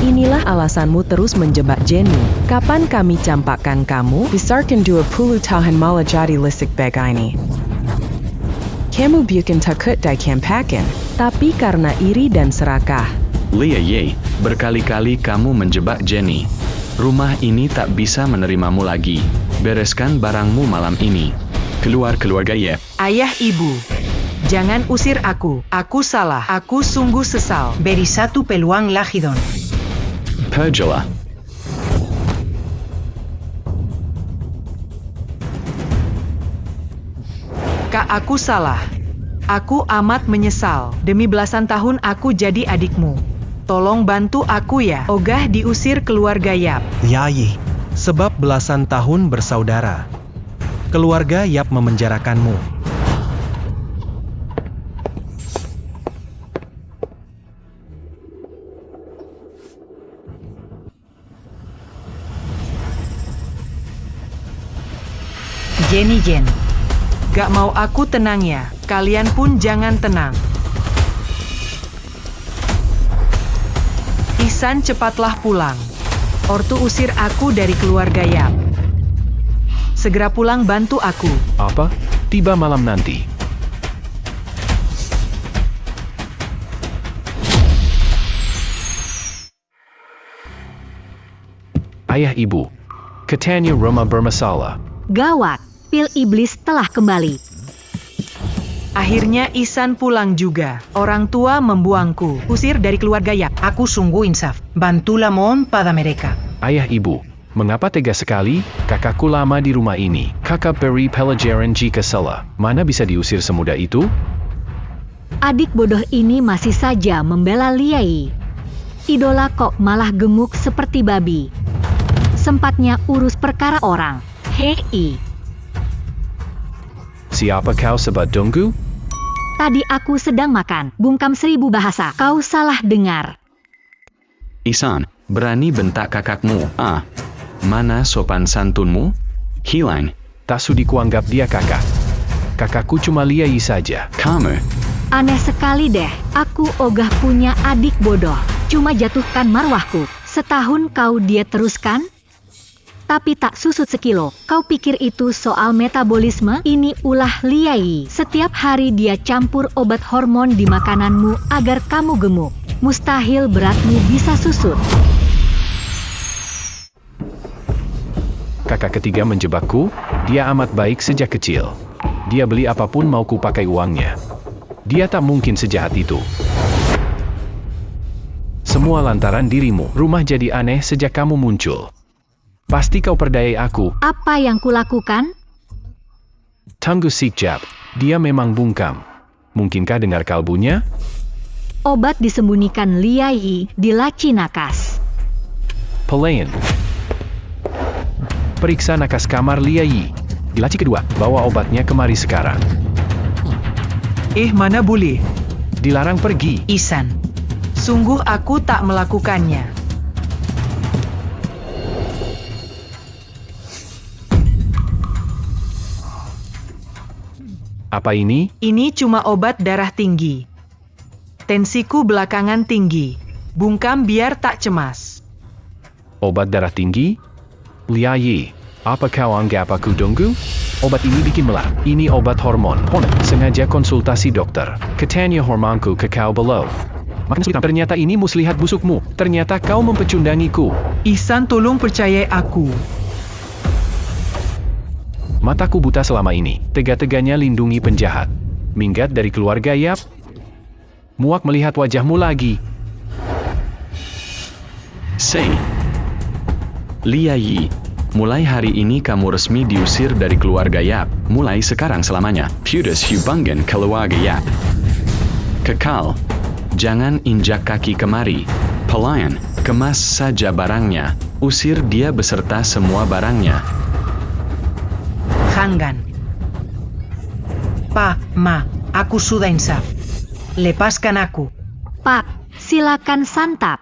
Inilah alasanmu terus menjebak Jenny. Kapan kami campakkan kamu? Besarkan 20 tahun malah jadi lisik begini. Kamu bukan takut dikampakan, tapi karena iri dan serakah. Lia Ye, berkali-kali kamu menjebak Jenny. Rumah ini tak bisa menerimamu lagi. Bereskan barangmu malam ini. Keluar keluarga Yap. Ayah ibu, jangan usir aku. Aku salah. Aku sungguh sesal. Beri satu peluang lagi, Don. Pergilah. Kak, aku salah. Aku amat menyesal. Demi belasan tahun aku jadi adikmu. Tolong bantu aku ya. Ogah diusir keluarga Yap. Liayi, sebab belasan tahun bersaudara. Keluarga Yap memenjarakanmu. Jen. Gak mau aku tenang ya. Kalian pun jangan tenang. Ihsan, cepatlah pulang. Ortu usir aku dari keluarga Yap. Segera pulang bantu aku. Apa? Tiba malam nanti. Ayah ibu, katanya rumah bermasalah. Gawat, pil iblis telah kembali. Akhirnya Ihsan pulang juga. Orang tua membuangku. Usir dari keluarga Yap. Aku sungguh insaf. Bantulah mohon pada mereka. Ayah ibu, mengapa tega sekali? Kakakku lama di rumah ini. Kakak beri pelajaran jika salah. Mana bisa diusir semudah itu? Adik bodoh ini masih saja membela Liai. Idola kok malah gemuk seperti babi. Sempatnya urus perkara orang. Hei. Siapa kau sebat tunggu? Tadi aku sedang makan. Bungkam 1000 bahasa. Kau salah dengar. Ihsan, berani bentak kakakmu. Mana sopan santunmu? Hilang. Tak sudi kuanggap dia kakak. Kakakku cuma Liai saja. Kamu. Aneh sekali deh. Aku ogah punya adik bodoh. Cuma jatuhkan marwahku. Setahun kau diet teruskan? Tapi tak susut sekilo. Kau pikir itu soal metabolisme? Ini ulah Liai. Setiap hari dia campur obat hormon di makananmu agar kamu gemuk. Mustahil beratmu bisa susut. Kakak ketiga menjebakku. Dia amat baik sejak kecil. Dia beli apapun mau ku pakai uangnya. Dia tak mungkin sejahat itu. Semua lantaran dirimu. Rumah jadi aneh sejak kamu muncul. Pasti kau perdayai aku. Apa yang kulakukan? Tunggu sekejap. Dia memang bungkam. Mungkinkah dengar kalbunya? Obat disembunyikan Liai di laci nakas. Pelayan. Periksa nakas kamar Liai. Di laci kedua, bawa obatnya kemari sekarang. Mana boleh? Dilarang pergi. Ihsan, sungguh aku tak melakukannya. Apa ini? Ini cuma obat darah tinggi. Tensiku belakangan tinggi. Bungkam biar tak cemas. Obat darah tinggi? Liai, apa kau anggap aku tunggu? Obat ini bikin melah. Ini obat hormon. Sengaja konsultasi dokter. Katanya hormonku kekau below. Makin sulit. Ternyata ini muslihat busukmu. Ternyata kau mempecundangiku. Ihsan, tolong percayai aku. Mataku buta selama ini. Tega-teganya lindungi penjahat. Minggat dari keluarga Yap. Muak melihat wajahmu lagi. Say. Liai, mulai hari ini kamu resmi diusir dari keluarga Yap. Mulai sekarang selamanya. Putus hubungan keluarga Yap. Kekal. Jangan injak kaki kemari. Pelayan, kemas saja barangnya. Usir dia beserta semua barangnya. Hangan. Pa, Ma, aku sudah insaf. Lepaskan aku. Pak, silakan santap.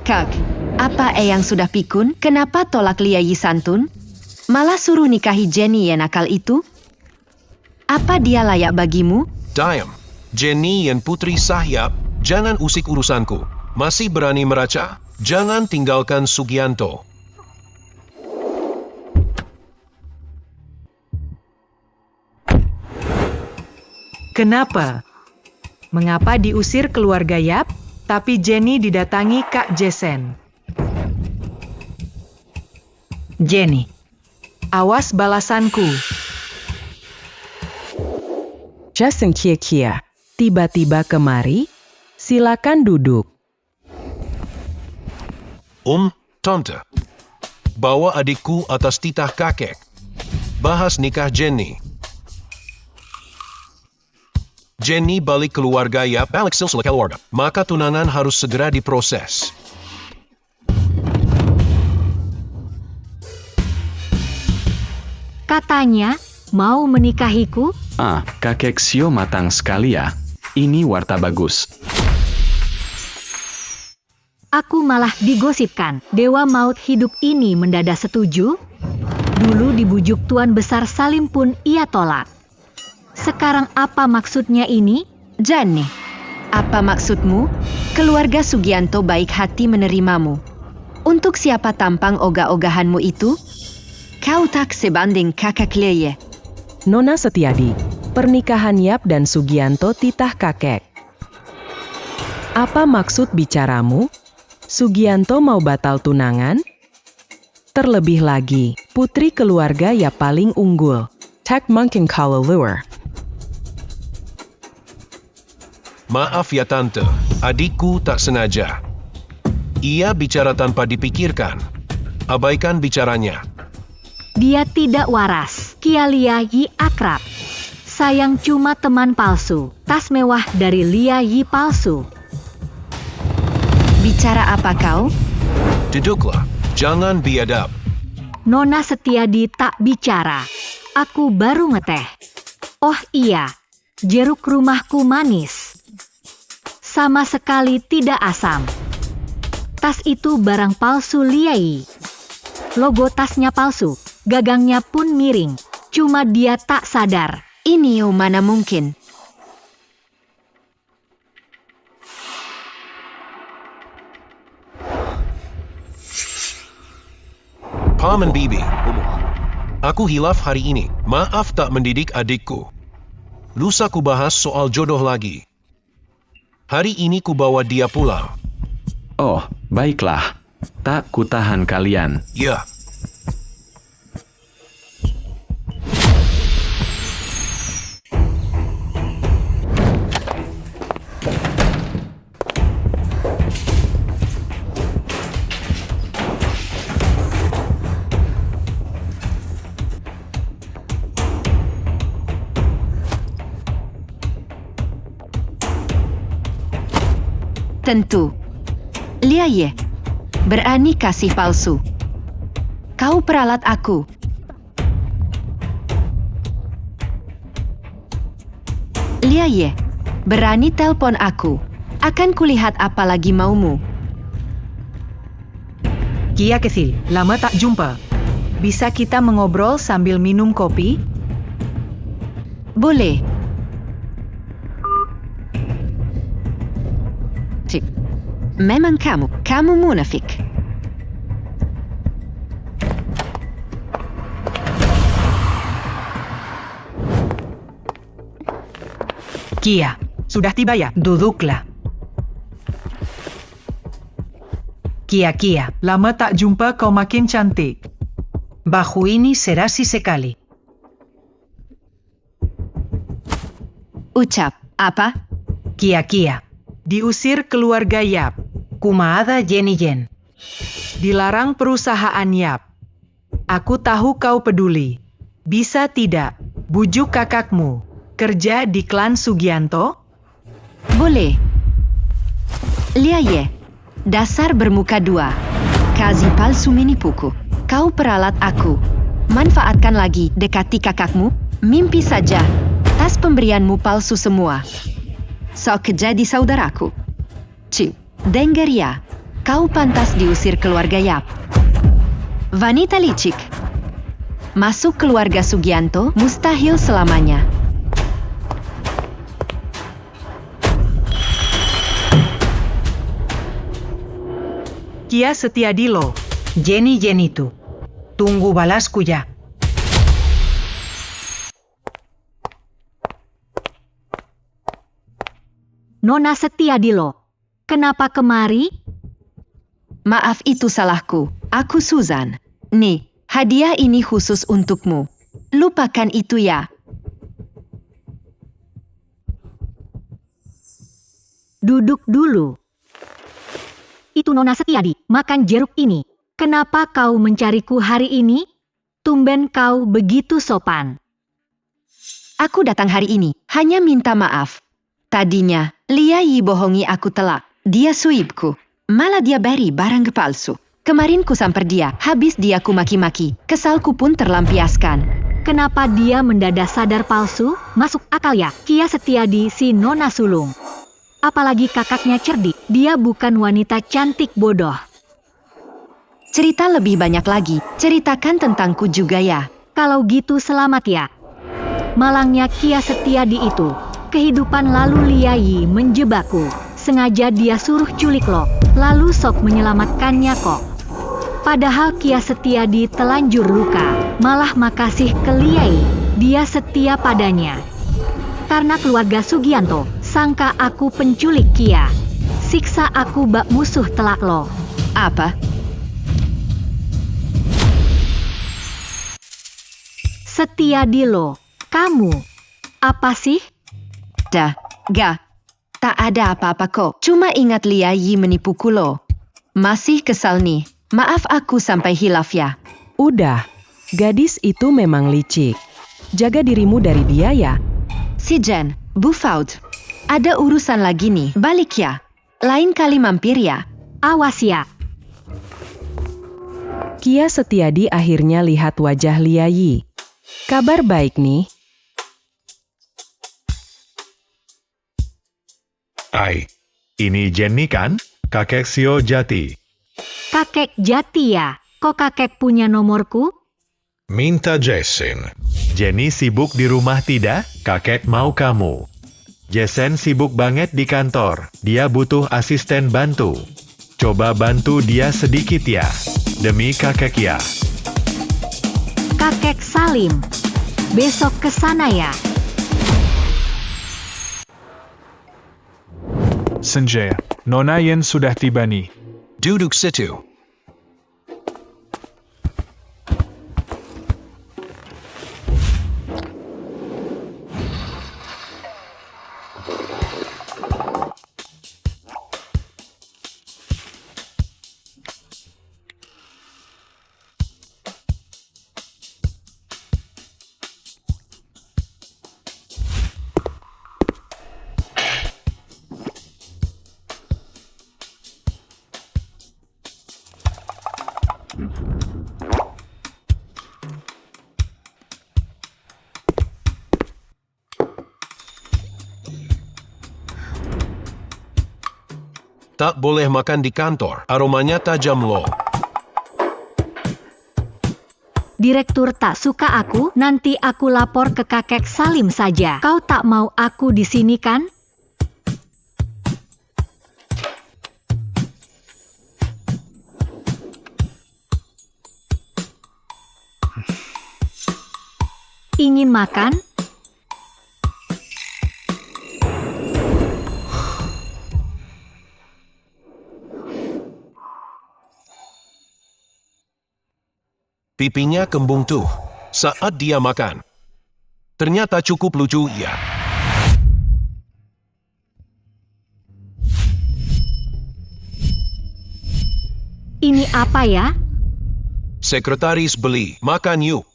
Kak, apa yang sudah pikun? Kenapa tolak Liai Santun? Malah suruh nikahi Jenny yang nakal itu? Apa dia layak bagimu? Diam. Jenny yang putri Sahyap, jangan usik urusanku. Masih berani meraca? Jangan tinggalkan Sugianto. Kenapa? Mengapa diusir keluarga Yap, tapi Jenny didatangi Kak Jesen? Jenny, Awas balasanku. Jason kia-kia. Tiba-tiba kemari. Silakan duduk. Tante. Bawa adikku atas titah kakek. Bahas nikah Jenny. Jenny balik keluarga Yap, balik silsilah keluarga. Maka tunangan harus segera diproses. Katanya, mau menikahiku? Kakek Sio matang sekali ya. Ini warta bagus. Aku malah digosipkan, Dewa Maut Hidup ini mendadak setuju. Dulu dibujuk Tuan Besar Salim pun ia tolak. Sekarang apa maksudnya ini? Jenny, apa maksudmu? Keluarga Sugianto baik hati menerimamu. Untuk siapa tampang ogah-ogahanmu itu? Kau tak sebanding kakak Leye. Nona Setiadi, pernikahan Yap dan Sugianto titah kakek. Apa maksud bicaramu? Sugianto mau batal tunangan? Terlebih lagi, putri keluarga Yap paling unggul. Tak mungkin kau lure. Maaf ya Tante, adikku tak sengaja. Ia bicara tanpa dipikirkan. Abaikan bicaranya. Dia tidak waras. Kia Lia Yi akrab. Sayang cuma teman palsu. Tas mewah dari Lia Yi palsu. Bicara apa kau? Duduklah, jangan biadab. Nona Setiadi tak bicara. Aku baru ngeteh. Oh iya, jeruk rumahku manis. Sama sekali tidak asam. Tas itu barang palsu Lia Yi. Logo tasnya palsu. Gagangnya pun miring, cuma dia tak sadar. Ini mana mungkin? Paman Bibi, aku hilaf hari ini. Maaf tak mendidik adikku. Lusa ku bahas soal jodoh lagi. Hari ini ku bawa dia pulang. Oh, baiklah. Tak kutahan kalian. Ya. Tentu. Lia Ye, berani kasih palsu. Kau peralat aku. Lia Ye, berani telpon aku. Akan kulihat apa lagi maumu. Kia Kecil, lama tak jumpa. Bisa kita mengobrol sambil minum kopi? Boleh. Memang kamu munafik. Kia, sudah tiba ya? Duduklah. Kia, lama tak jumpa kau makin cantik. bajo ini serasi sekali. Ucap, apa? Kia. Diusir keluarga Yap. Kumaada Jenny Jen. Dilarang perusahaan Yap. Aku tahu kau peduli. Bisa tidak, bujuk kakakmu. Kerja di klan Sugianto? Boleh. Lia Ye, dasar bermuka dua. Kazi palsu menipuku. Kau peralat aku. Manfaatkan lagi, dekati kakakmu. Mimpi saja. Tas pemberianmu palsu semua. Sok jadi saudaraku. Dengar ya, kau pantas diusir keluarga Yap. Wanita licik. Masuk keluarga Sugianto mustahil selamanya. Kia Setiadi lo. Jenny itu. Tunggu balasku ya. Nona Setiadi loh. Kenapa kemari? Maaf, itu salahku. Aku Susan. Nih, hadiah ini khusus untukmu. Lupakan itu ya. Duduk dulu. Itu Nona Setiadi, makan jeruk ini. Kenapa kau mencariku hari ini? Tumben kau begitu sopan. Aku datang hari ini, hanya minta maaf. Tadinya, Lia Yi bohongi aku telak. Dia suibku. Malah dia beri barang palsu. Kemarin ku samper dia, habis dia ku maki-maki. Kesalku pun terlampiaskan. Kenapa dia mendadak sadar palsu? Masuk akal ya, Kia Setiadi si Nona sulung. Apalagi kakaknya cerdik, dia bukan wanita cantik bodoh. Cerita lebih banyak lagi, ceritakan tentangku juga ya. Kalau gitu selamat ya. Malangnya Kia Setiadi itu. Kehidupan lalu Lia Yi menjebakku. Sengaja dia suruh culik lo, lalu sok menyelamatkannya kok. Padahal Kia Setiadi telanjur luka, malah makasih ke Lia Yi. Dia setia padanya. Karena keluarga Sugianto, sangka aku penculik Kia. Siksa aku bak musuh telak lo. Apa? Setiadi lo, kamu. Apa sih? Dah, gak. Tak ada apa-apa kok. Cuma ingat Lia Yi menipuku lo. Masih kesal nih. Maaf aku sampai hilaf ya. Udah, gadis itu memang licik. Jaga dirimu dari dia ya. Si Jen, Bu Faut. Ada urusan lagi nih. Balik ya. Lain kali mampir ya. Awas ya. Kia Setiadi akhirnya lihat wajah Lia Yi. Kabar baik nih. Hai, ini Jenny kan? Kakek Sio Jati. Kakek Jati ya? Kok kakek punya nomorku? Minta Jason. Jenny sibuk di rumah tidak? Kakek mau kamu. Jason sibuk banget di kantor. Dia butuh asisten bantu. Coba bantu dia sedikit ya. Demi kakek ya. Kakek Salim. Besok ke sana ya. Senja, Nona Yen sudah tiba nih. Duduk situ. Tak boleh makan di kantor, aromanya tajam loh. Direktur tak suka aku, nanti aku lapor ke kakek Salim saja. Kau tak mau aku di sini kan? Ingin makan? Pipinya kembung tuh saat dia makan. Ternyata cukup lucu ya. Ini apa ya? Sekretaris beli, makan yuk.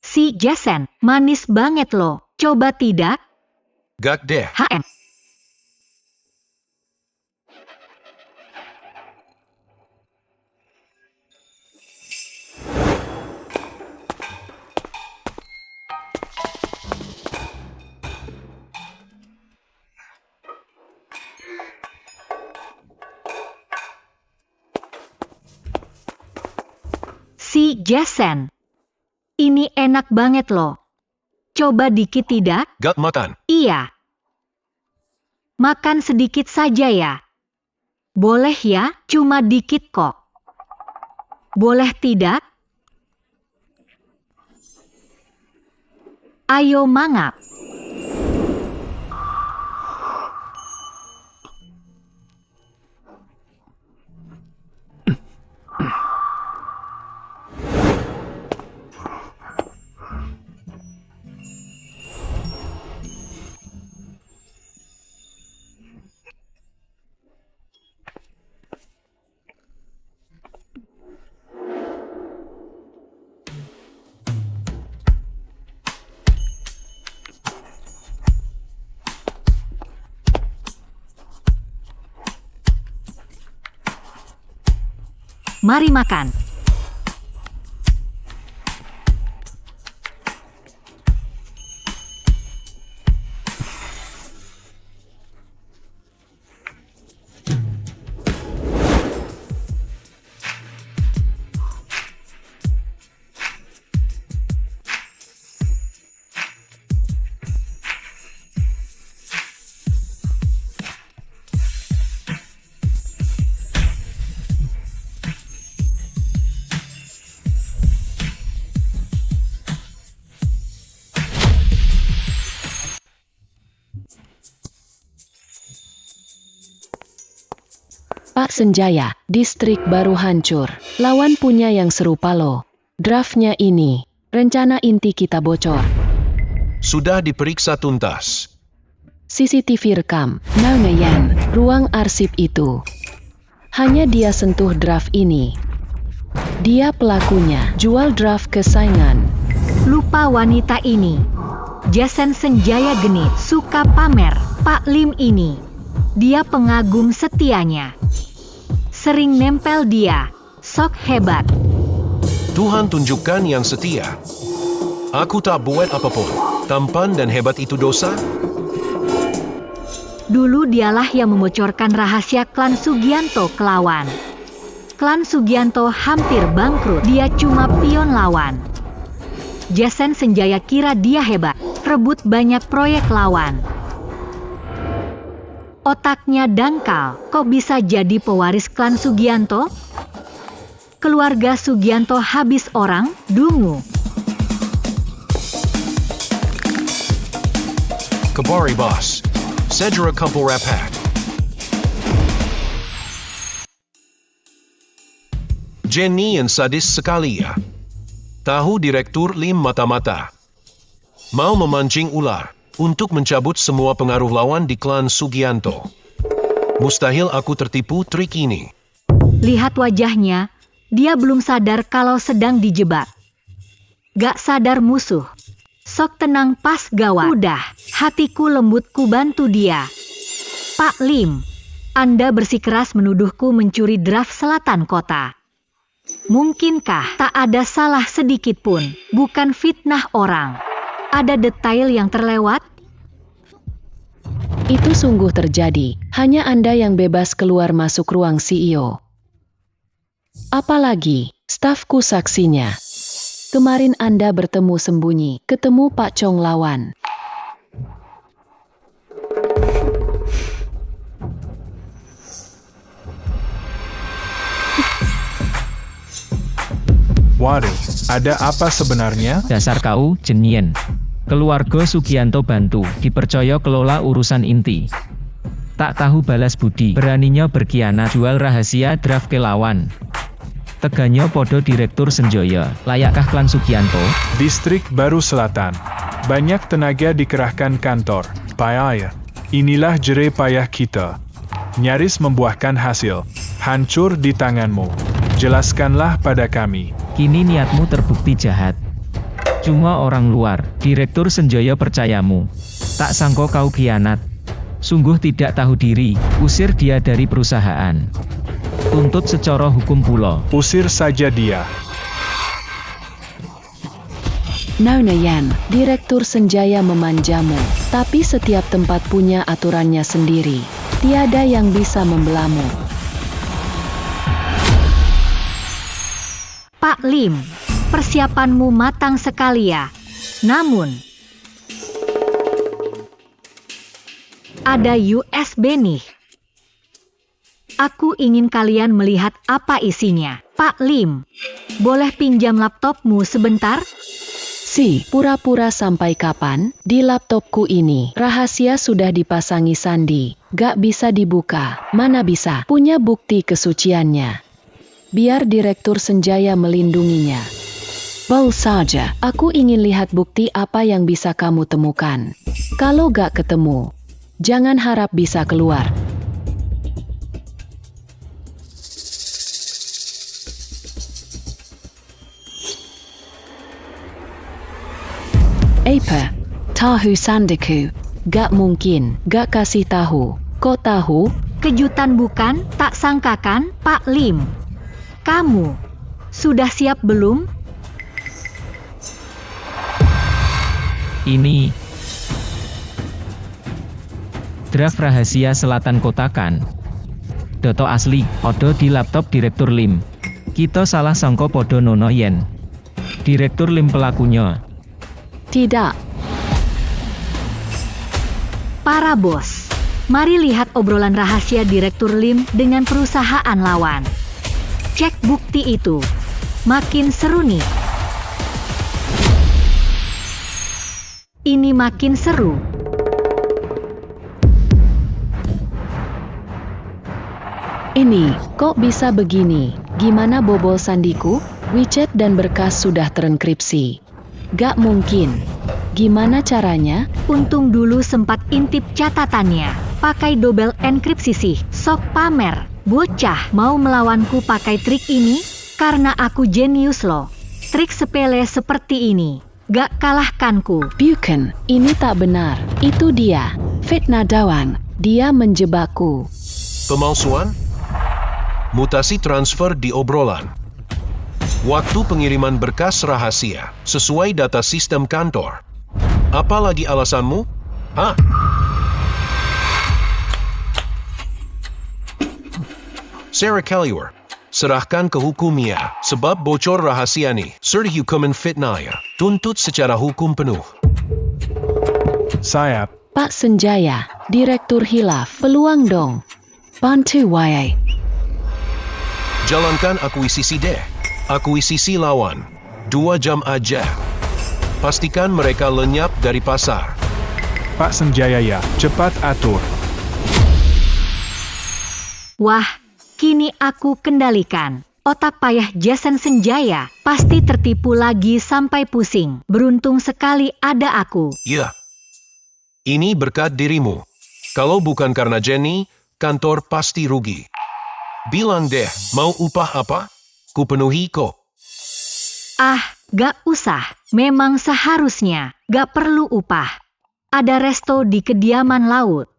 Si Jason, manis banget loh. Coba tidak? Gak deh. HM. Si Jason. Ini enak banget loh. Coba dikit tidak? Gak makan. Iya. Makan sedikit saja ya. Boleh ya, cuma dikit kok. Boleh tidak? Ayo mangap. Mari makan. Pak Senjaya, distrik baru hancur. Lawan punya yang serupa loh. Draftnya ini, rencana inti kita bocor. Sudah diperiksa tuntas. CCTV rekam, Naunayan, ruang arsip itu. Hanya dia sentuh draft ini. Dia pelakunya, jual draft ke saingan. Lupa wanita ini. Jason Senjaya genit, suka pamer. Pak Lim ini. Dia pengagum setianya. Sering nempel dia. Sok hebat. Tuhan tunjukkan yang setia. Aku tak buat apapun. Tampan dan hebat itu dosa? Dulu dialah yang membocorkan rahasia klan Sugianto ke lawan. Klan Sugianto hampir bangkrut. Dia cuma pion lawan. Jason Senjaya kira dia hebat. Rebut banyak proyek lawan. Otaknya dangkal, kok bisa jadi pewaris klan Sugianto? Keluarga Sugianto habis orang, dungu. Kabari boss. Sejura kumpul rapat. Jenny yang sadis sekali ya. Tahu Direktur Lim mata-mata. Mau memancing ular. Untuk mencabut semua pengaruh lawan di klan Sugianto. Mustahil aku tertipu trik ini. Lihat wajahnya, dia belum sadar kalau sedang dijebak. Gak sadar musuh. Sok tenang pas gawat. Udah, hatiku lembut ku bantu dia. Pak Lim, Anda bersikeras menuduhku mencuri draft selatan kota. Mungkinkah tak ada salah sedikit pun, bukan fitnah orang? Ada detail yang terlewat? Itu sungguh terjadi, hanya Anda yang bebas keluar masuk ruang CEO. Apalagi, stafku saksinya. Kemarin Anda bertemu sembunyi, ketemu Pak Chong lawan. Waduh, ada apa sebenarnya? Dasar kau, Jenien. Keluarga Sugianto bantu, dipercaya kelola urusan inti. Tak tahu balas budi, beraninya berkhianat, jual rahasia draft ke lawan. Teganya podo Direktur Senjaya, layakkah klan Sugianto? Distrik Baru Selatan. Banyak tenaga dikerahkan kantor, payah. Inilah jerih payah kita. Nyaris membuahkan hasil. Hancur di tanganmu. Jelaskanlah pada kami. Kini niatmu terbukti jahat. Cuma orang luar, Direktur Senjaya percayamu. Tak sangka kau khianat. Sungguh tidak tahu diri, usir dia dari perusahaan. Tuntut secara hukum pula. Usir saja dia. Naunayan, Direktur Senjaya memanjamu, tapi setiap tempat punya aturannya sendiri. Tiada yang bisa membelamu. Pak Lim, persiapanmu matang sekali ya. Namun, ada USB nih. Aku ingin kalian melihat apa isinya. Pak Lim, boleh pinjam laptopmu sebentar? Si, pura-pura sampai kapan? Di laptopku ini, rahasia sudah dipasangi sandi. Gak bisa dibuka. Mana bisa? Punya bukti kesuciannya. Biar Direktur Senjaya melindunginya. Bol saja, aku ingin lihat bukti apa yang bisa kamu temukan. Kalau gak ketemu, jangan harap bisa keluar. Apa? Tahu sandiku. Gak mungkin, gak kasih tahu. Kok tahu? Kejutan bukan? Tak sangkakan, Pak Lim. Kamu, sudah siap belum? Ini draft rahasia selatan kotakan. Doto asli, odo di laptop Direktur Lim. Kita salah sangka podo nono yen. Direktur Lim pelakunya. Tidak. Para bos, mari lihat obrolan rahasia Direktur Lim dengan perusahaan lawan. Cek bukti itu. Makin seru nih. Ini makin seru. Ini, kok bisa begini? Gimana bobol sandiku? WeChat dan berkas sudah terenkripsi. Gak mungkin. Gimana caranya? Untung dulu sempat intip catatannya. Pakai double enkripsi sih. Sok pamer. Bocah mau melawanku pakai trik ini? Karena aku jenius loh. Trik sepele seperti ini. Gak kalahkanku. Bukan, ini tak benar. Itu dia. Fitnah Dawan. Dia menjebakku. Pemalsuan? Mutasi transfer di obrolan. Waktu pengiriman berkas rahasia sesuai data sistem kantor. Apalagi alasanmu? Hah? Sarah Kelliwer, serahkan ke hukumnya sebab bocor rahasia nih. Hukuman fitnah ya. Tuntut secara hukum penuh. Sayap. Pak Senjaya, Direktur Hilaf, peluang dong. Bantu wayai. Jalankan akuisisi deh. Akuisisi lawan. 2 jam aja. Pastikan mereka lenyap dari pasar. Pak Senjaya ya, cepat atur. Wah, kini aku kendalikan. Otak payah Jason Senjaya pasti tertipu lagi sampai pusing. Beruntung sekali ada aku. Ya. Ini berkat dirimu. Kalau bukan karena Jenny, kantor pasti rugi. Bilang deh, mau upah apa? Kupenuhi kok. Ah, gak usah. Memang seharusnya gak perlu upah. Ada resto di kediaman laut.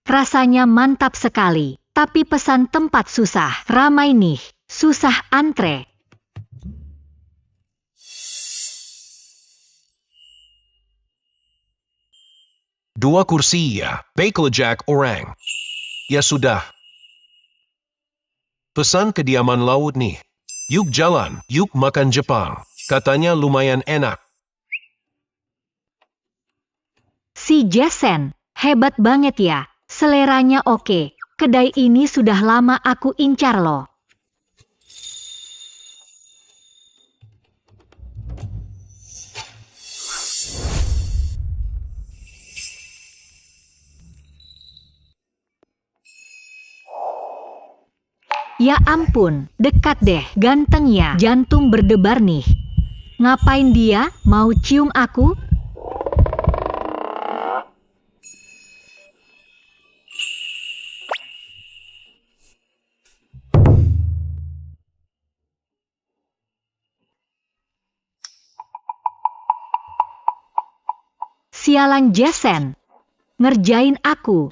Rasanya mantap sekali. Tapi pesan tempat susah. Ramai nih. Susah antre. Dua kursi ya. Bakelajak orang. Ya sudah. Pesan kediaman laut nih. Yuk jalan, yuk makan Jepang. Katanya lumayan enak. Si Jason, hebat banget ya. Seleranya oke. Kedai ini sudah lama aku incar loh. Ya ampun, dekat deh, gantengnya, jantung berdebar nih. Ngapain dia, mau cium aku? Sialan Jason, ngerjain aku.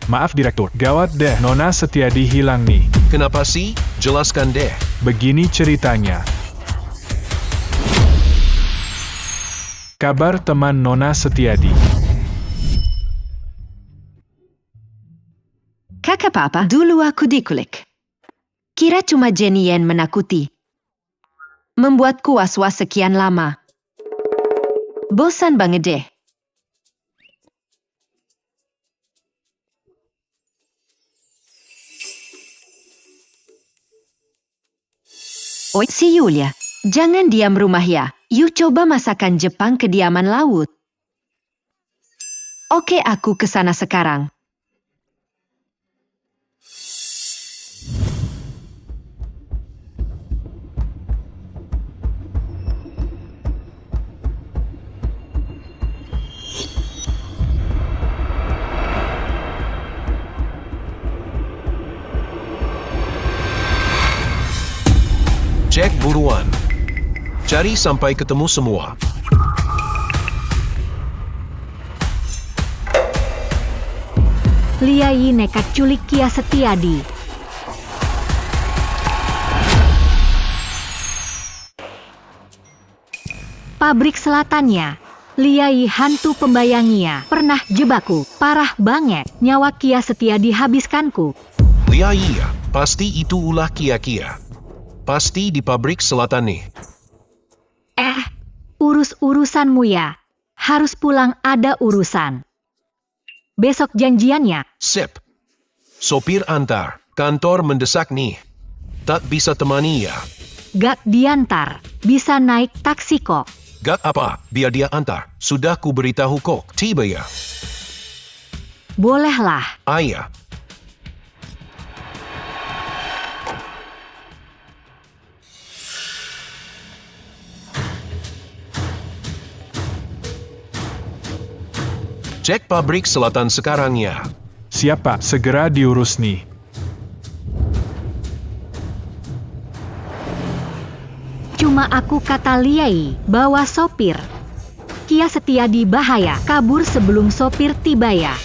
Maaf Direktur, gawat deh, Nona Setiadi hilang nih. Kenapa sih? Jelaskan deh. Begini ceritanya. Kabar teman Nona Setiadi. Kakak papa, dulu aku dikulik. Kira cuma Jenny yang menakuti. Membuatku was-was sekian lama. bosan banget deh. Oi, si Yulia. Jangan diam rumah ya. Yuk coba masakan Jepang kediaman laut. Oke, aku ke sana sekarang. Cek buruan. Cari sampai ketemu semua. Liai nekat culik Kia Setiadi. Pabrik selatannya. Liai hantu pembayangnya. Pernah jebaku. Parah banget. Nyawa Kia Setiadi habiskanku. Liai ya, pasti itu ulah Kia-Kia. Pasti di pabrik selatan nih. Urus-urusanmu ya. Harus pulang, ada urusan. Besok janjiannya. Sip. Sopir antar. Kantor mendesak nih. Tak bisa temani ya. Gak diantar. Bisa naik taksi kok. Gak apa, biar dia antar. Sudah ku beritahu kok. Tiba ya. Bolehlah. Ayah. Cek pabrik selatan sekarang ya. Siapa? Segera diurus nih. Cuma aku kata Liai, bawa sopir. Kia Setiadi bahaya, kabur sebelum sopir tiba ya.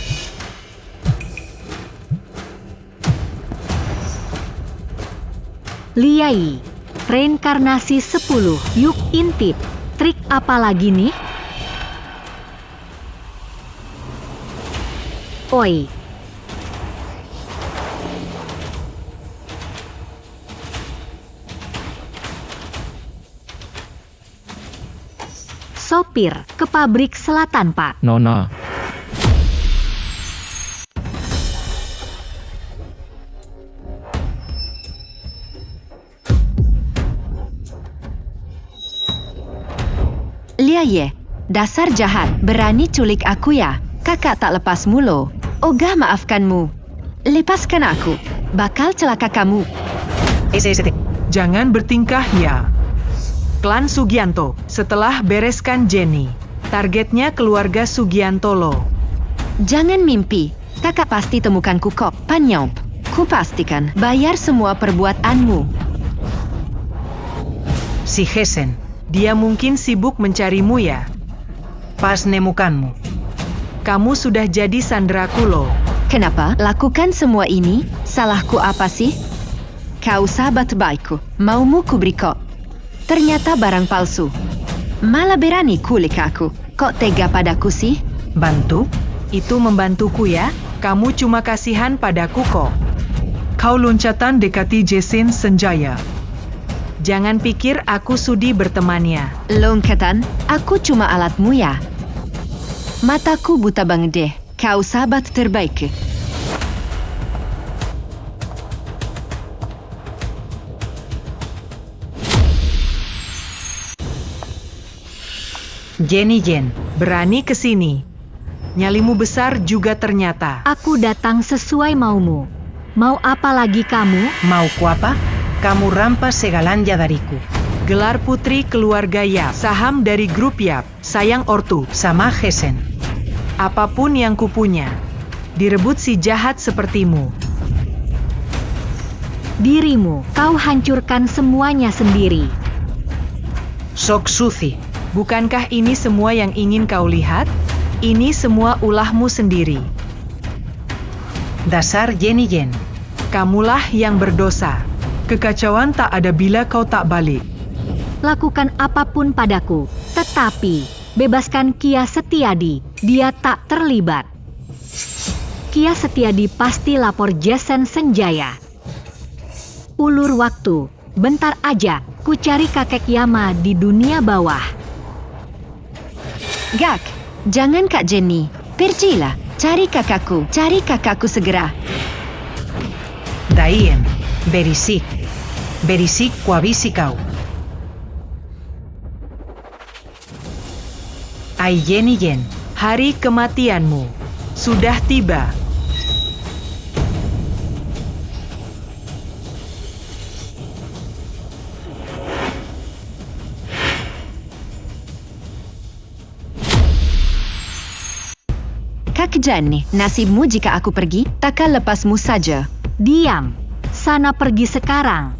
Liai, reinkarnasi 10, yuk intip. Trik apa lagi nih? Oi. Sopir, ke pabrik selatan, Pak. Nona. Liaye, dasar jahat, berani culik aku ya. Kakak tak lepas mulu. Ogah maafkanmu. Lepaskan aku. Bakal celaka kamu. Jangan bertingkah ya. Klan Sugianto, setelah bereskan Jenny. Targetnya keluarga Sugianto lo. Jangan mimpi. Kakak pasti temukan kok, Panyop. Ku pastikan bayar semua perbuatanmu. Si Hesen, dia mungkin sibuk mencarimu ya. Pas nemukanmu. Kamu sudah jadi sandraku loh. Kenapa lakukan semua ini? Salahku apa sih? Kau sahabat baikku, maumu ku beri kok. Ternyata barang palsu. Malah berani kulik aku. Kok tega padaku sih? Bantu? Itu membantuku ya? Kamu cuma kasihan padaku kok. Kau loncatan dekati Jason Senjaya. Jangan pikir aku sudi bertemannya. Loncatan? Aku cuma alatmu ya. Mataku buta banget deh. Kau sahabat terbaik. Jenny Jen, berani kesini. Nyalimu besar juga ternyata. Aku datang sesuai maumu. Mau apa lagi kamu? Mauku apa? Kamu rampas segalanya dariku. Gelar putri keluarga Yap, saham dari grup Yap, sayang ortu, sama Hesen. Apapun yang kupunya, direbut si jahat sepertimu. Dirimu, kau hancurkan semuanya sendiri. Sok suci. Bukankah ini semua yang ingin kau lihat? Ini semua ulahmu sendiri. Dasar Jenny Jen. Kamulah yang berdosa. Kekacauan tak ada bila kau tak balik. Lakukan apapun padaku, tetapi bebaskan Kia Setiadi. Dia tak terlibat. Kia Setiadi pasti lapor Jason Senjaya. Ulur waktu, bentar aja, ku cari kakek Yama di dunia bawah. Gak, jangan Kak Jenny. Pergilah, cari kakakku segera. Daien, berisik. Berisik kuabisi kau. Ai Jenny Jen. Hari kematianmu sudah tiba. Kak Jenny, nasibmu jika aku pergi, takkan lepasmu saja. Diam. Sana pergi sekarang.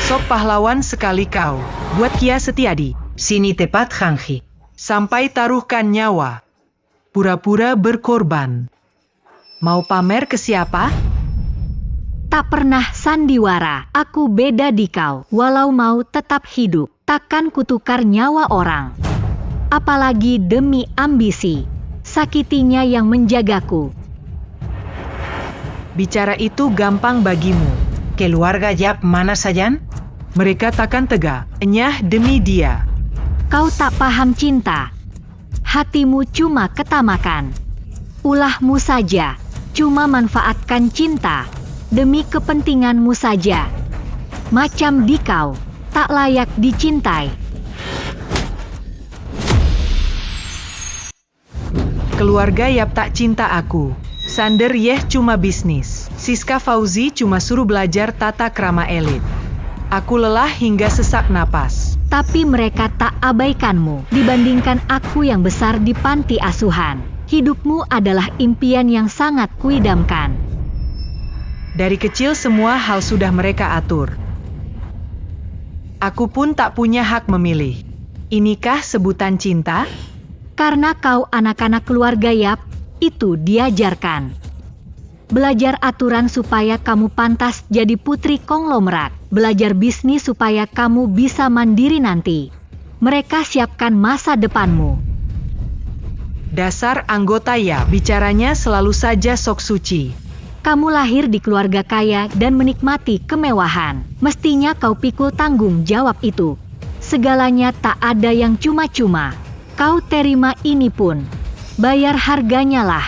Sok pahlawan sekali kau. Buat Kia Setiadi. Sini tepat Hanji. Sampai taruhkan nyawa. Pura-pura berkorban. Mau pamer ke siapa? Tak pernah sandiwara. Aku beda di kau. Walau mau tetap hidup, takkan kutukar nyawa orang. Apalagi demi ambisi. Sakitinya yang menjagaku. Bicara itu gampang bagimu. Keluarga Yap mana saja? Mereka takkan tega, enyah demi dia. Kau tak paham cinta. Hatimu cuma ketamakan. Ulahmu saja, cuma manfaatkan cinta. Demi kepentinganmu saja. Macam di kau, tak layak dicintai. Keluarga Yap tak cinta aku. Sander Yeh cuma bisnis. Siska Fauzi cuma suruh belajar tata krama elit. Aku lelah hingga sesak napas. Tapi mereka tak abaikanmu dibandingkan aku yang besar di panti asuhan. Hidupmu adalah impian yang sangat kuidamkan. Dari kecil semua hal sudah mereka atur. Aku pun tak punya hak memilih. Inikah sebutan cinta? Karena kau anak-anak keluarga Yap, itu diajarkan. Belajar aturan supaya kamu pantas jadi putri konglomerat. Belajar bisnis supaya kamu bisa mandiri nanti. Mereka siapkan masa depanmu. Dasar anggota Yap, bicaranya selalu saja sok suci. Kamu lahir di keluarga kaya dan menikmati kemewahan. Mestinya kau pikul tanggung jawab itu. Segalanya tak ada yang cuma-cuma. Kau terima ini pun. Bayar harganya lah.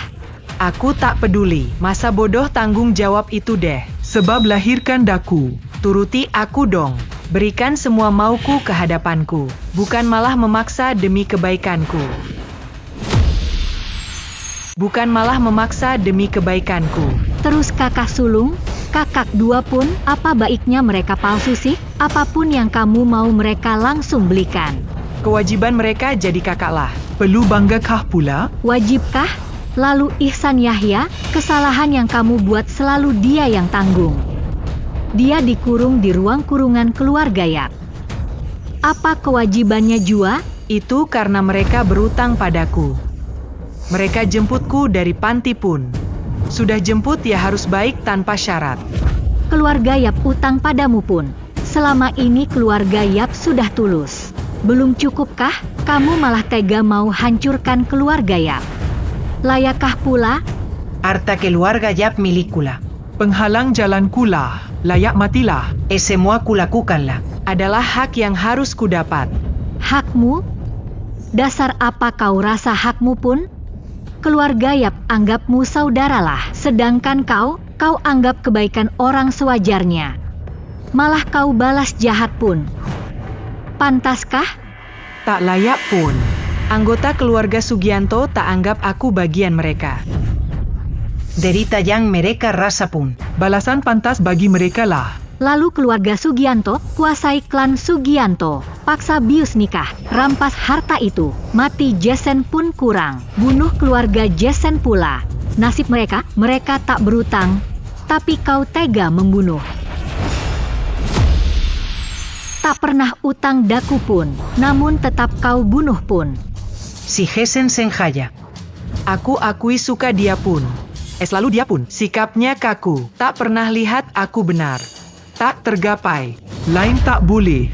Aku tak peduli. Masa bodoh tanggung jawab itu deh. Sebab lahirkan daku. Turuti aku dong. Berikan semua mauku ke hadapanku. Bukan malah memaksa demi kebaikanku. Bukan malah memaksa demi kebaikanku. Terus kakak sulung, kakak dua pun, apa baiknya mereka palsu sih? Apapun yang kamu mau mereka langsung belikan. Kewajiban mereka jadi kakaklah. Perlu banggakah pula? Wajibkah? Lalu Ihsan Yahya, kesalahan yang kamu buat selalu dia yang tanggung. Dia dikurung di ruang kurungan keluarga Yap. Apa kewajibannya Jua? Itu karena mereka berutang padaku. Mereka jemputku dari panti pun. Sudah jemput ya harus baik tanpa syarat. Keluarga Yap utang padamu pun. Selama ini keluarga Yap sudah tulus. Belum cukupkah, kamu malah tega mau hancurkan keluarga Yap? Layakkah pula? Harta keluarga Yap milikula. Penghalang jalankulah, layak matilah. Semua kulakukanlah. Adalah hak yang harus kudapat. Hakmu? Dasar apa kau rasa hakmu pun? Keluarga Yap anggapmu saudaralah, sedangkan kau anggap kebaikan orang sewajarnya. Malah kau balas jahat pun. Pantaskah? Tak layak pun. Anggota keluarga Sugianto tak anggap aku bagian mereka. Derita yang mereka rasa pun. Balasan pantas bagi mereka lah. Lalu keluarga Sugianto kuasai klan Sugianto. Paksa bius nikah, rampas harta itu. Mati Jesen pun kurang. Bunuh keluarga Jesen pula. Nasib mereka tak berutang. Tapi kau tega membunuh. Tak pernah utang daku pun, namun tetap kau bunuh pun. Si Jesen Senjaya. Aku akui suka dia pun. Selalu dia pun. Sikapnya kaku. Tak pernah lihat aku benar. Tak tergapai. Lain tak boleh.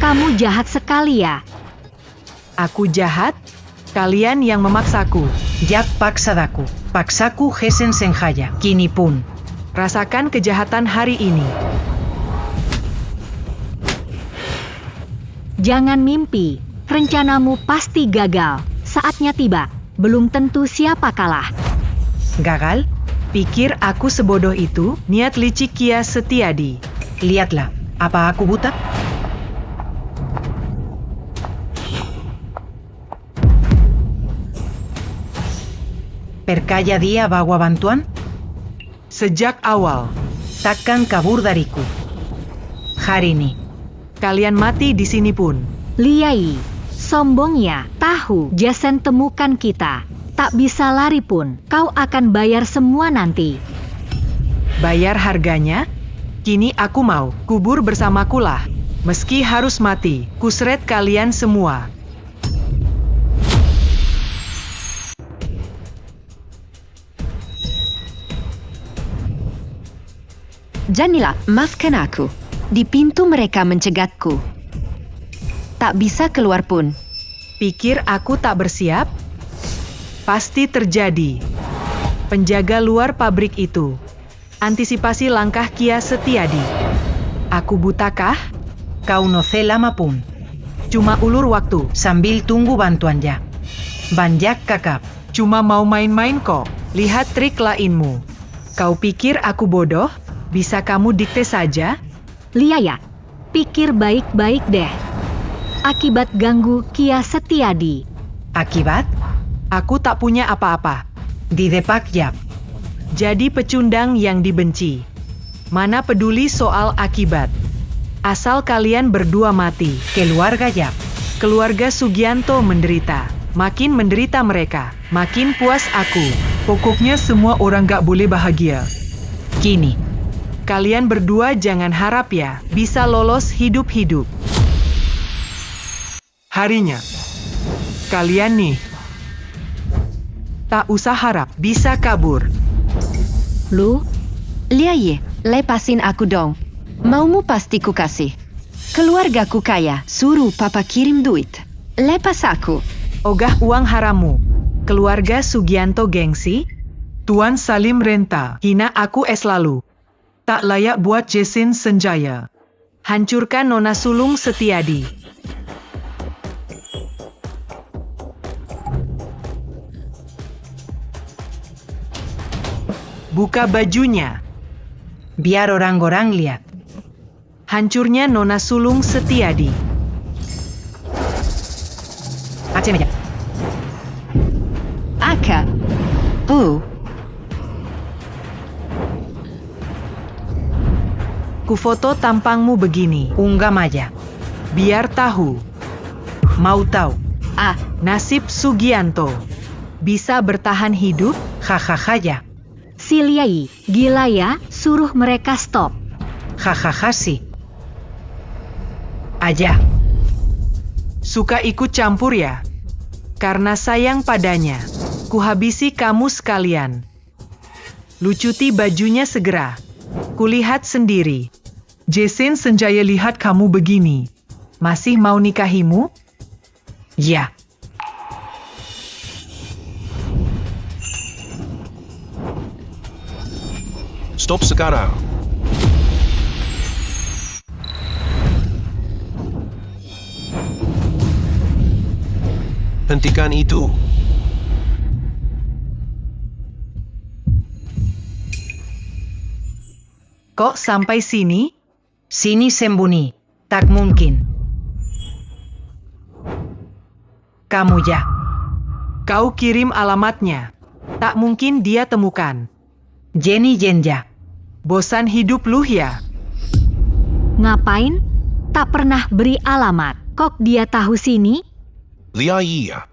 Kamu jahat sekali ya. Aku jahat? Kalian yang memaksaku. Yap paksa daku. Paksaku Jesen Senjaya. Kini pun. Rasakan kejahatan hari ini. Jangan mimpi, rencanamu pasti gagal. Saatnya tiba, belum tentu siapa kalah. Gagal? Pikir aku sebodoh itu? Niat licik Kia Setiadi. Lihatlah, apa aku buta? Perkaya dia bawa bantuan? Sejak awal. Takkan kabur dariku. Hari ini. Kalian mati di sini pun. Liai, sombongnya, tahu Jason temukan kita. Tak bisa lari pun, kau akan bayar semua nanti. Bayar harganya? Kini aku mau, kubur bersamakulah. Meski harus mati, kusret kalian semua. Janila, maafkan aku. Di pintu mereka mencegatku. Tak bisa keluar pun. Pikir aku tak bersiap? Pasti terjadi. Penjaga luar pabrik itu. Antisipasi langkah Kia Setiadi. Aku butakah? Kau no sé lama pun. Cuma ulur waktu. Sambil tunggu bantuannya. Banyak kakap. Cuma mau main-main kok. Lihat trik lainmu. Kau pikir aku bodoh? Bisa kamu dikte saja? Liaya, pikir baik-baik deh. Akibat ganggu Kia Setiadi. Akibat? Aku tak punya apa-apa. Di Depak Yap. Jadi pecundang yang dibenci. Mana peduli soal akibat. Asal kalian berdua mati. Keluarga Yap. Keluarga Sugianto menderita. Makin menderita mereka, makin puas aku. Pokoknya semua orang gak boleh bahagia. Kini. Kalian berdua jangan harap ya, bisa lolos hidup-hidup. Harinya. Kalian nih. Tak usah harap, bisa kabur. Lu? Liaye, lepasin aku dong. Maumu pasti ku kasih. Keluargaku kaya, suruh papa kirim duit. Lepas aku. Ogah uang harammu. Keluarga Sugianto gengsi? Tuan Salim Renta. Hina aku lalu. Tak layak buat Jason Senjaya. Hancurkan Nona Sulung Setiadi. Buka bajunya. Biar orang-orang lihat. Hancurnya Nona Sulung Setiadi. Aceh meja. Aka. Ku foto tampangmu begini. Unggah aja. Biar tahu. Mau tahu? Nasib Sugianto. Bisa bertahan hidup? Hahaha ya. Si Liai, gila ya, suruh mereka stop. Hahaha sih. Aja. Suka ikut campur ya? Karena sayang padanya. Kuhabisi kamu sekalian. Lucuti bajunya segera. Kulihat sendiri. Jason Senjaya lihat kamu begini. Masih mau nikahimu? Ya. Stop sekarang. Hentikan itu. Kok sampai sini? Sini sembunyi. Tak mungkin. Kamu ya. Kau kirim alamatnya. Tak mungkin dia temukan. Jenny Jenja. Bosan hidup lu ya? Ngapain? Tak pernah beri alamat. Kok dia tahu sini? Liaya.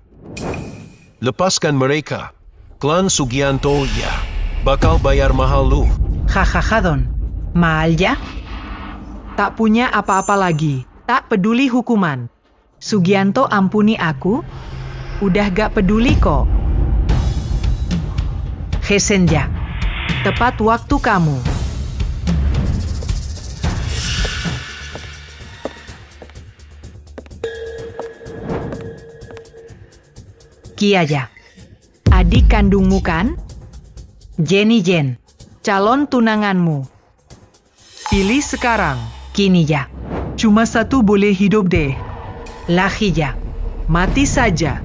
Lepaskan mereka. Klan Sugianto ya. Bakal bayar mahal lu. Hahaha don. Mahal ya? Tak punya apa-apa lagi. Tak peduli hukuman. Sugianto ampuni aku. Udah gak peduli kok. Hesenja. Tepat waktu kamu. Kiaya. Adik kandungmu kan? Jenny Jen. Calon tunanganmu. Pilih sekarang. Kini ya. Cuma satu boleh hidup deh. Lahija. Mati saja.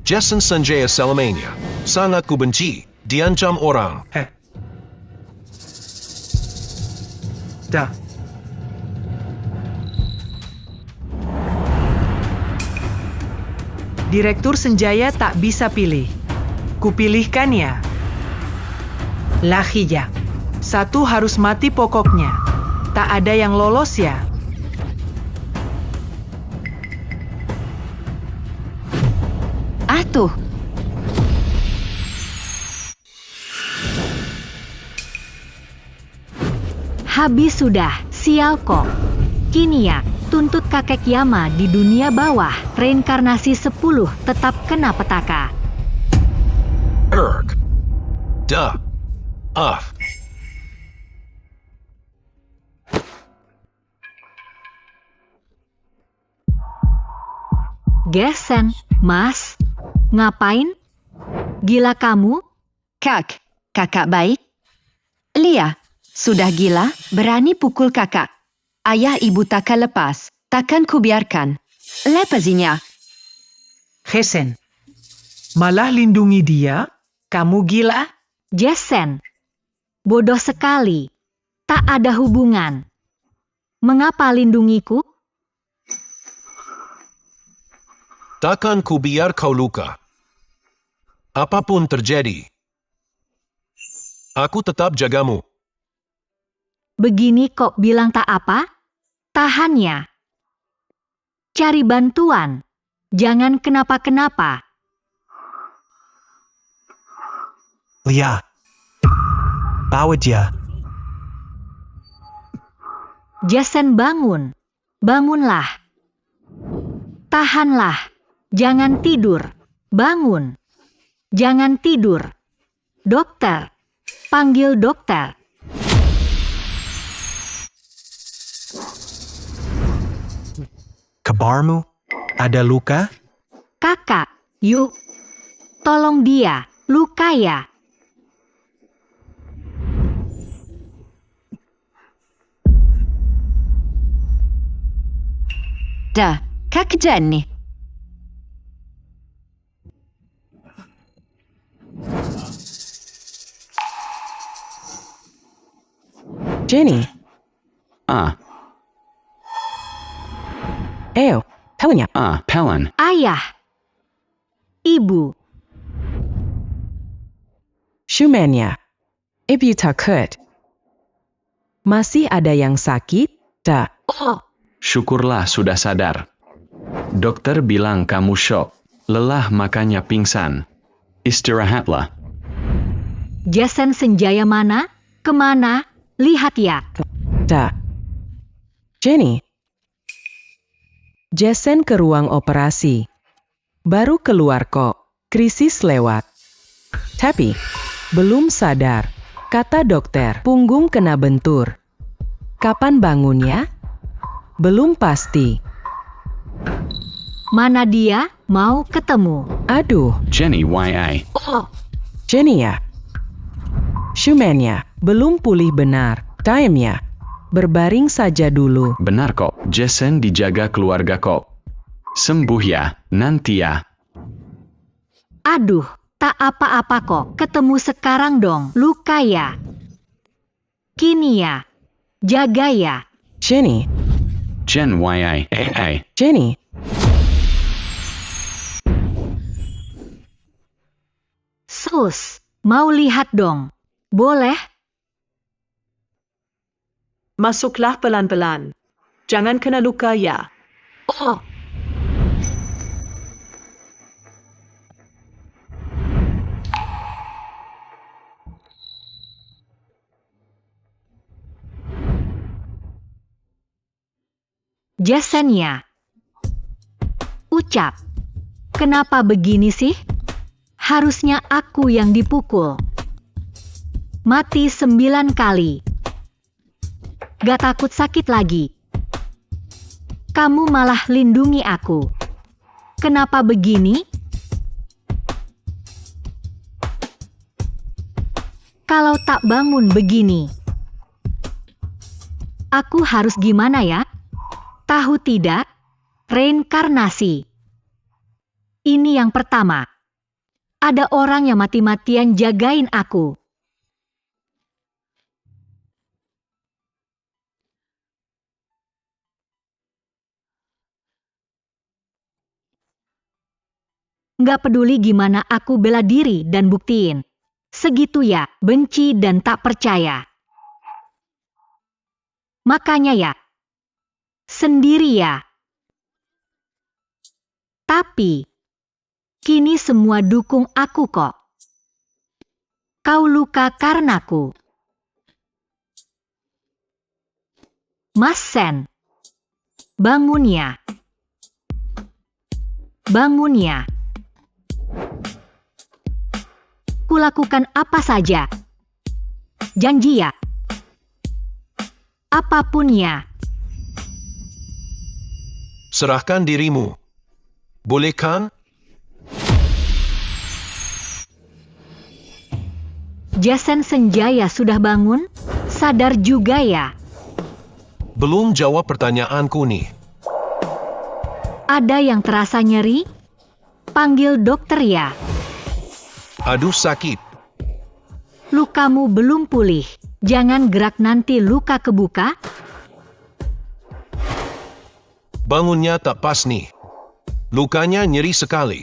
Jason Sanjaya selamanya. Sangat ku benci. Diancam orang. Dah. Direktur Senjaya tak bisa pilih. Kupilihkan ya. Lahija. Satu harus mati pokoknya. Tak ada yang lolos ya. Tuh. Habis sudah, sial kok. Kini ya, tuntut kakek Yama di dunia bawah, reinkarnasi 10 tetap kena petaka. Erg. Duh. Uff. Gesen, Mas. Ngapain? Gila kamu? Kakak baik? Lia, sudah gila? Berani pukul kakak. Ayah ibu takkan lepas. Takkan kubiarkan. Lepasinya. Gesen. Malah lindungi dia? Kamu gila? Jason. Bodoh sekali. Tak ada hubungan. Mengapa lindungiku? Takkan ku biar kau luka. Apapun terjadi, aku tetap jagamu. Begini kok bilang tak apa? Tahan ya. Cari bantuan. Jangan kenapa-kenapa. Lia. Bawa dia. Jason bangun. Bangunlah. Tahanlah. Jangan tidur. Bangun. Jangan tidur. Dokter. Panggil dokter. Kabarmu? Ada luka? Kakak, yuk. Tolong dia. Luka ya. Dah, Kak Jenny. Jenny. Ayo, Pelanya. Pelan. Ayah. Ibu. Shumenya. Ibu takut. Masih ada yang sakit? Da. Syukurlah sudah sadar. Dokter bilang kamu shock. Lelah makanya pingsan. Istirahatlah. Jason Senjaya mana? Kemana? Lihat ya. Da. Jenny. Jason ke ruang operasi. Baru keluar kok. Krisis lewat. Tapi, belum sadar. Kata dokter, punggung kena bentur. Kapan bangunnya? Belum pasti. Mana dia? Mau ketemu. Aduh. Jenny YI. Jenny ya. Shumenya, belum pulih benar. Time-nya. Berbaring saja dulu. Benar kok, Jason dijaga keluarga kok. Sembuh ya, nanti ya. Aduh, tak apa-apa kok. Ketemu sekarang dong. Luka ya. Kini ya. Jaga ya. Jenny. Jen YI. Jenny. Sus, mau lihat dong. Boleh? Masuklah pelan-pelan. Jangan kena luka ya. Jason ya. Ucap. Kenapa begini sih? Harusnya aku yang dipukul. Mati 9 kali. Gak takut sakit lagi. Kamu malah lindungi aku. Kenapa begini? Kalau tak bangun begini, aku harus gimana ya? Tahu tidak? Reinkarnasi. Ini yang pertama. Ada orang yang mati-matian jagain aku. Nggak peduli gimana aku bela diri dan buktiin. Segitu ya, benci dan tak percaya. Makanya ya, sendiri ya. Tapi, kini semua dukung aku kok. Kau luka karenaku. Mas Sen, bangun ya. Bangun ya. Kulakukan apa saja. Janji ya. Apapun ya. Serahkan dirimu. Boleh kan? Jason Senjaya sudah bangun? Sadar juga ya. Belum jawab pertanyaanku nih. Ada yang terasa nyeri? Panggil dokter ya. Aduh sakit. Lukamu belum pulih. Jangan gerak nanti luka kebuka. Bangunnya tak pas nih. Lukanya nyeri sekali.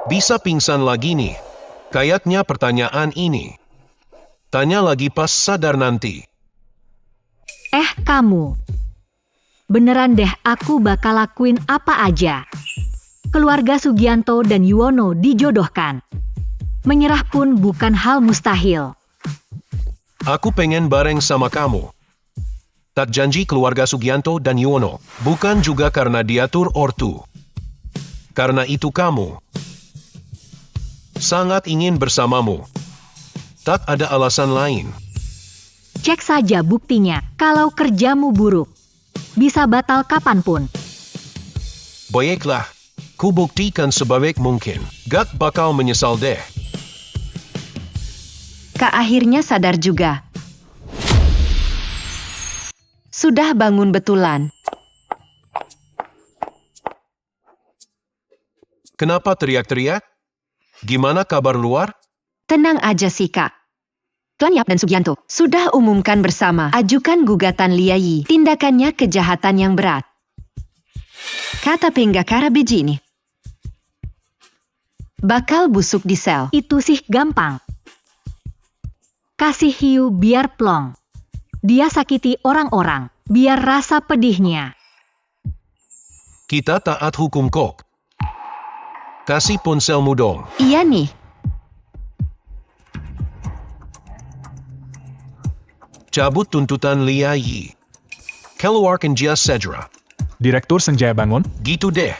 Bisa pingsan lagi nih. Kayaknya pertanyaan ini. Tanya lagi pas sadar nanti. Kamu. Beneran deh aku bakal lakuin apa aja. Keluarga Sugianto dan Yuwono dijodohkan. Menyerah pun bukan hal mustahil. Aku pengen bareng sama kamu. Tak janji keluarga Sugianto dan Yuwono, bukan juga karena diatur ortu. Karena itu kamu. Sangat ingin bersamamu. Tak ada alasan lain. Cek saja buktinya, kalau kerjamu buruk. Bisa batal kapanpun. Baiklah, ku buktikan sebaik mungkin. Gak bakal menyesal deh. Kak akhirnya sadar juga. Sudah bangun betulan. Kenapa teriak-teriak? Gimana kabar luar? Tenang aja sih Kak. Tuan Yap dan Sugianto sudah umumkan bersama ajukan gugatan Liayi. Tindakannya kejahatan yang berat. Kata Penggakara begini. Bakal busuk di sel. Itu sih gampang. Kasih hiu biar plong. Dia sakiti orang-orang, biar rasa pedihnya. Kita taat hukum kok. Kasih ponselmu dong. Iya nih. Cabut tuntutan Liayi. Keluarkan dia segera. Direktur Senjaya bangun. Gitu deh.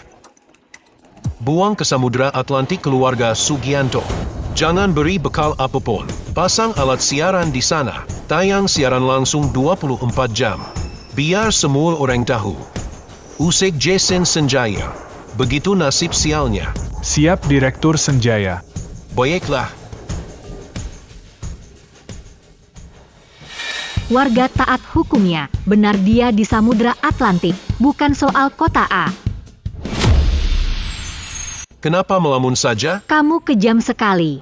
Buang ke Samudra Atlantik keluarga Sugianto. Jangan beri bekal apapun. Pasang alat siaran di sana. Tayang siaran langsung 24 jam. Biar semua orang tahu. Usik Jason Senjaya. Begitu nasib sialnya. Siap Direktur Senjaya. Baiklah. Warga taat hukumnya, benar dia di Samudra Atlantik, bukan soal kota A. Kenapa melamun saja? Kamu kejam sekali.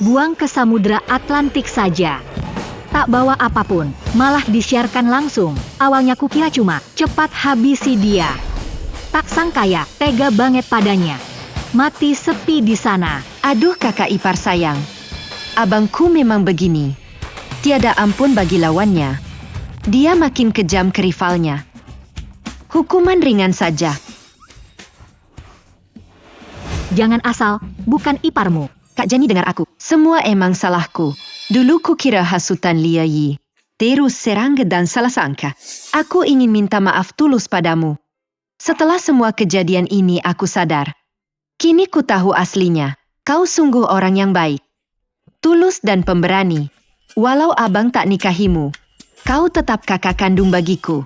Buang ke Samudra Atlantik saja. Tak bawa apapun, malah disiarkan langsung. Awalnya kukira cuma cepat habisi dia. Tak sangka ya, tega banget padanya. Mati sepi di sana. Aduh kakak ipar sayang. Abangku memang begini. Tiada ampun bagi lawannya. Dia makin kejam ke rivalnya. Hukuman ringan saja. Jangan asal, bukan iparmu. Kak Jani dengar aku. Semua emang salahku. Dulu kukira hasutan Liayi. Terus serangga dan salah sangka. Aku ingin minta maaf tulus padamu. Setelah semua kejadian ini aku sadar. Kini ku tahu aslinya. Kau sungguh orang yang baik. Tulus dan pemberani. Walau abang tak nikahimu, kau tetap kakak kandung bagiku.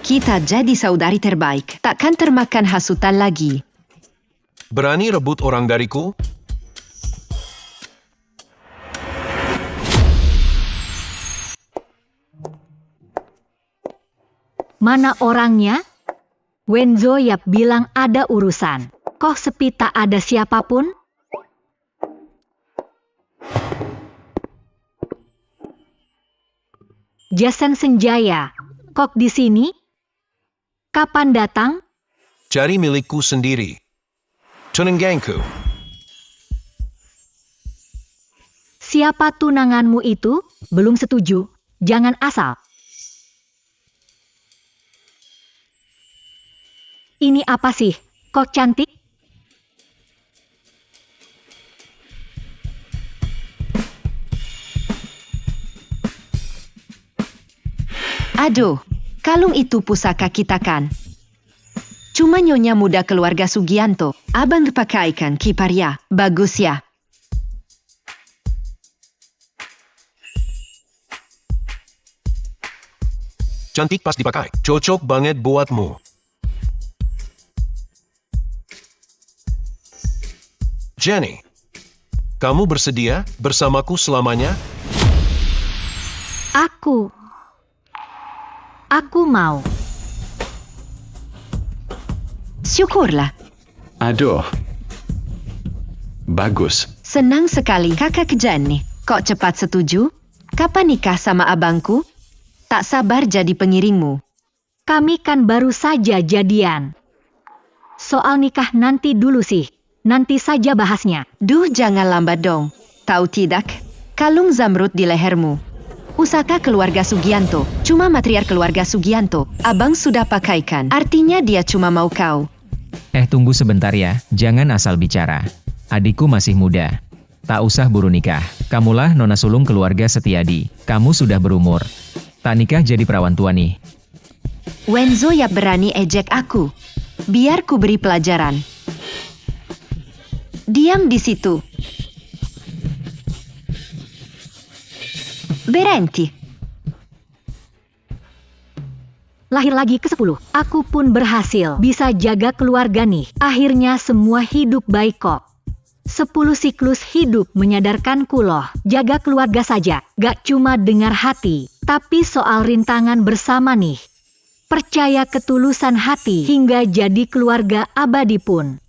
Kita jadi saudari terbaik, takkan termakan hasutan lagi. Berani rebut orang dariku? Mana orangnya? Wenzo Yap bilang ada urusan. Kok sepi tak ada siapapun? Jason Senjaya, kok di sini? Kapan datang? Jadi milikku sendiri. Tunanganku. Siapa tunanganmu itu? Belum setuju. Jangan asal. Ini apa sih? Kok cantik? Aduh, kalung itu pusaka kita kan? Cuma nyonya muda keluarga Sugianto. Abang pakaikan kiparya. Bagus ya. Cantik pas dipakai. Cocok banget buatmu. Jenny, kamu bersedia bersamaku selamanya? Aku mau. Syukurlah. Aduh. Bagus. Senang sekali kakak Jenny. Kok cepat setuju? Kapan nikah sama abangku? Tak sabar jadi pengiringmu. Kami kan baru saja jadian. Soal nikah nanti dulu sih. Nanti saja bahasnya. Duh, jangan lambat dong. Tahu tidak? Kalung zamrud di lehermu. Pusaka keluarga Sugianto. Cuma material keluarga Sugianto. Abang sudah pakaikan. Artinya dia cuma mau kau. Tunggu sebentar ya. Jangan asal bicara. Adikku masih muda. Tak usah buru nikah. Kamulah nona sulung keluarga Setiadi. Kamu sudah berumur. Tak nikah jadi perawan tua nih. Wenzo Yap berani ejek aku. Biar ku beri pelajaran. Diam di situ. Berhenti. Lahir lagi ke-10. Aku pun berhasil. Bisa jaga keluarga nih. Akhirnya semua hidup baik kok. 10 siklus hidup menyadarkanku loh. Jaga keluarga saja. Gak cuma dengar hati. Tapi soal rintangan bersama nih. Percaya ketulusan hati hingga jadi keluarga abadi pun.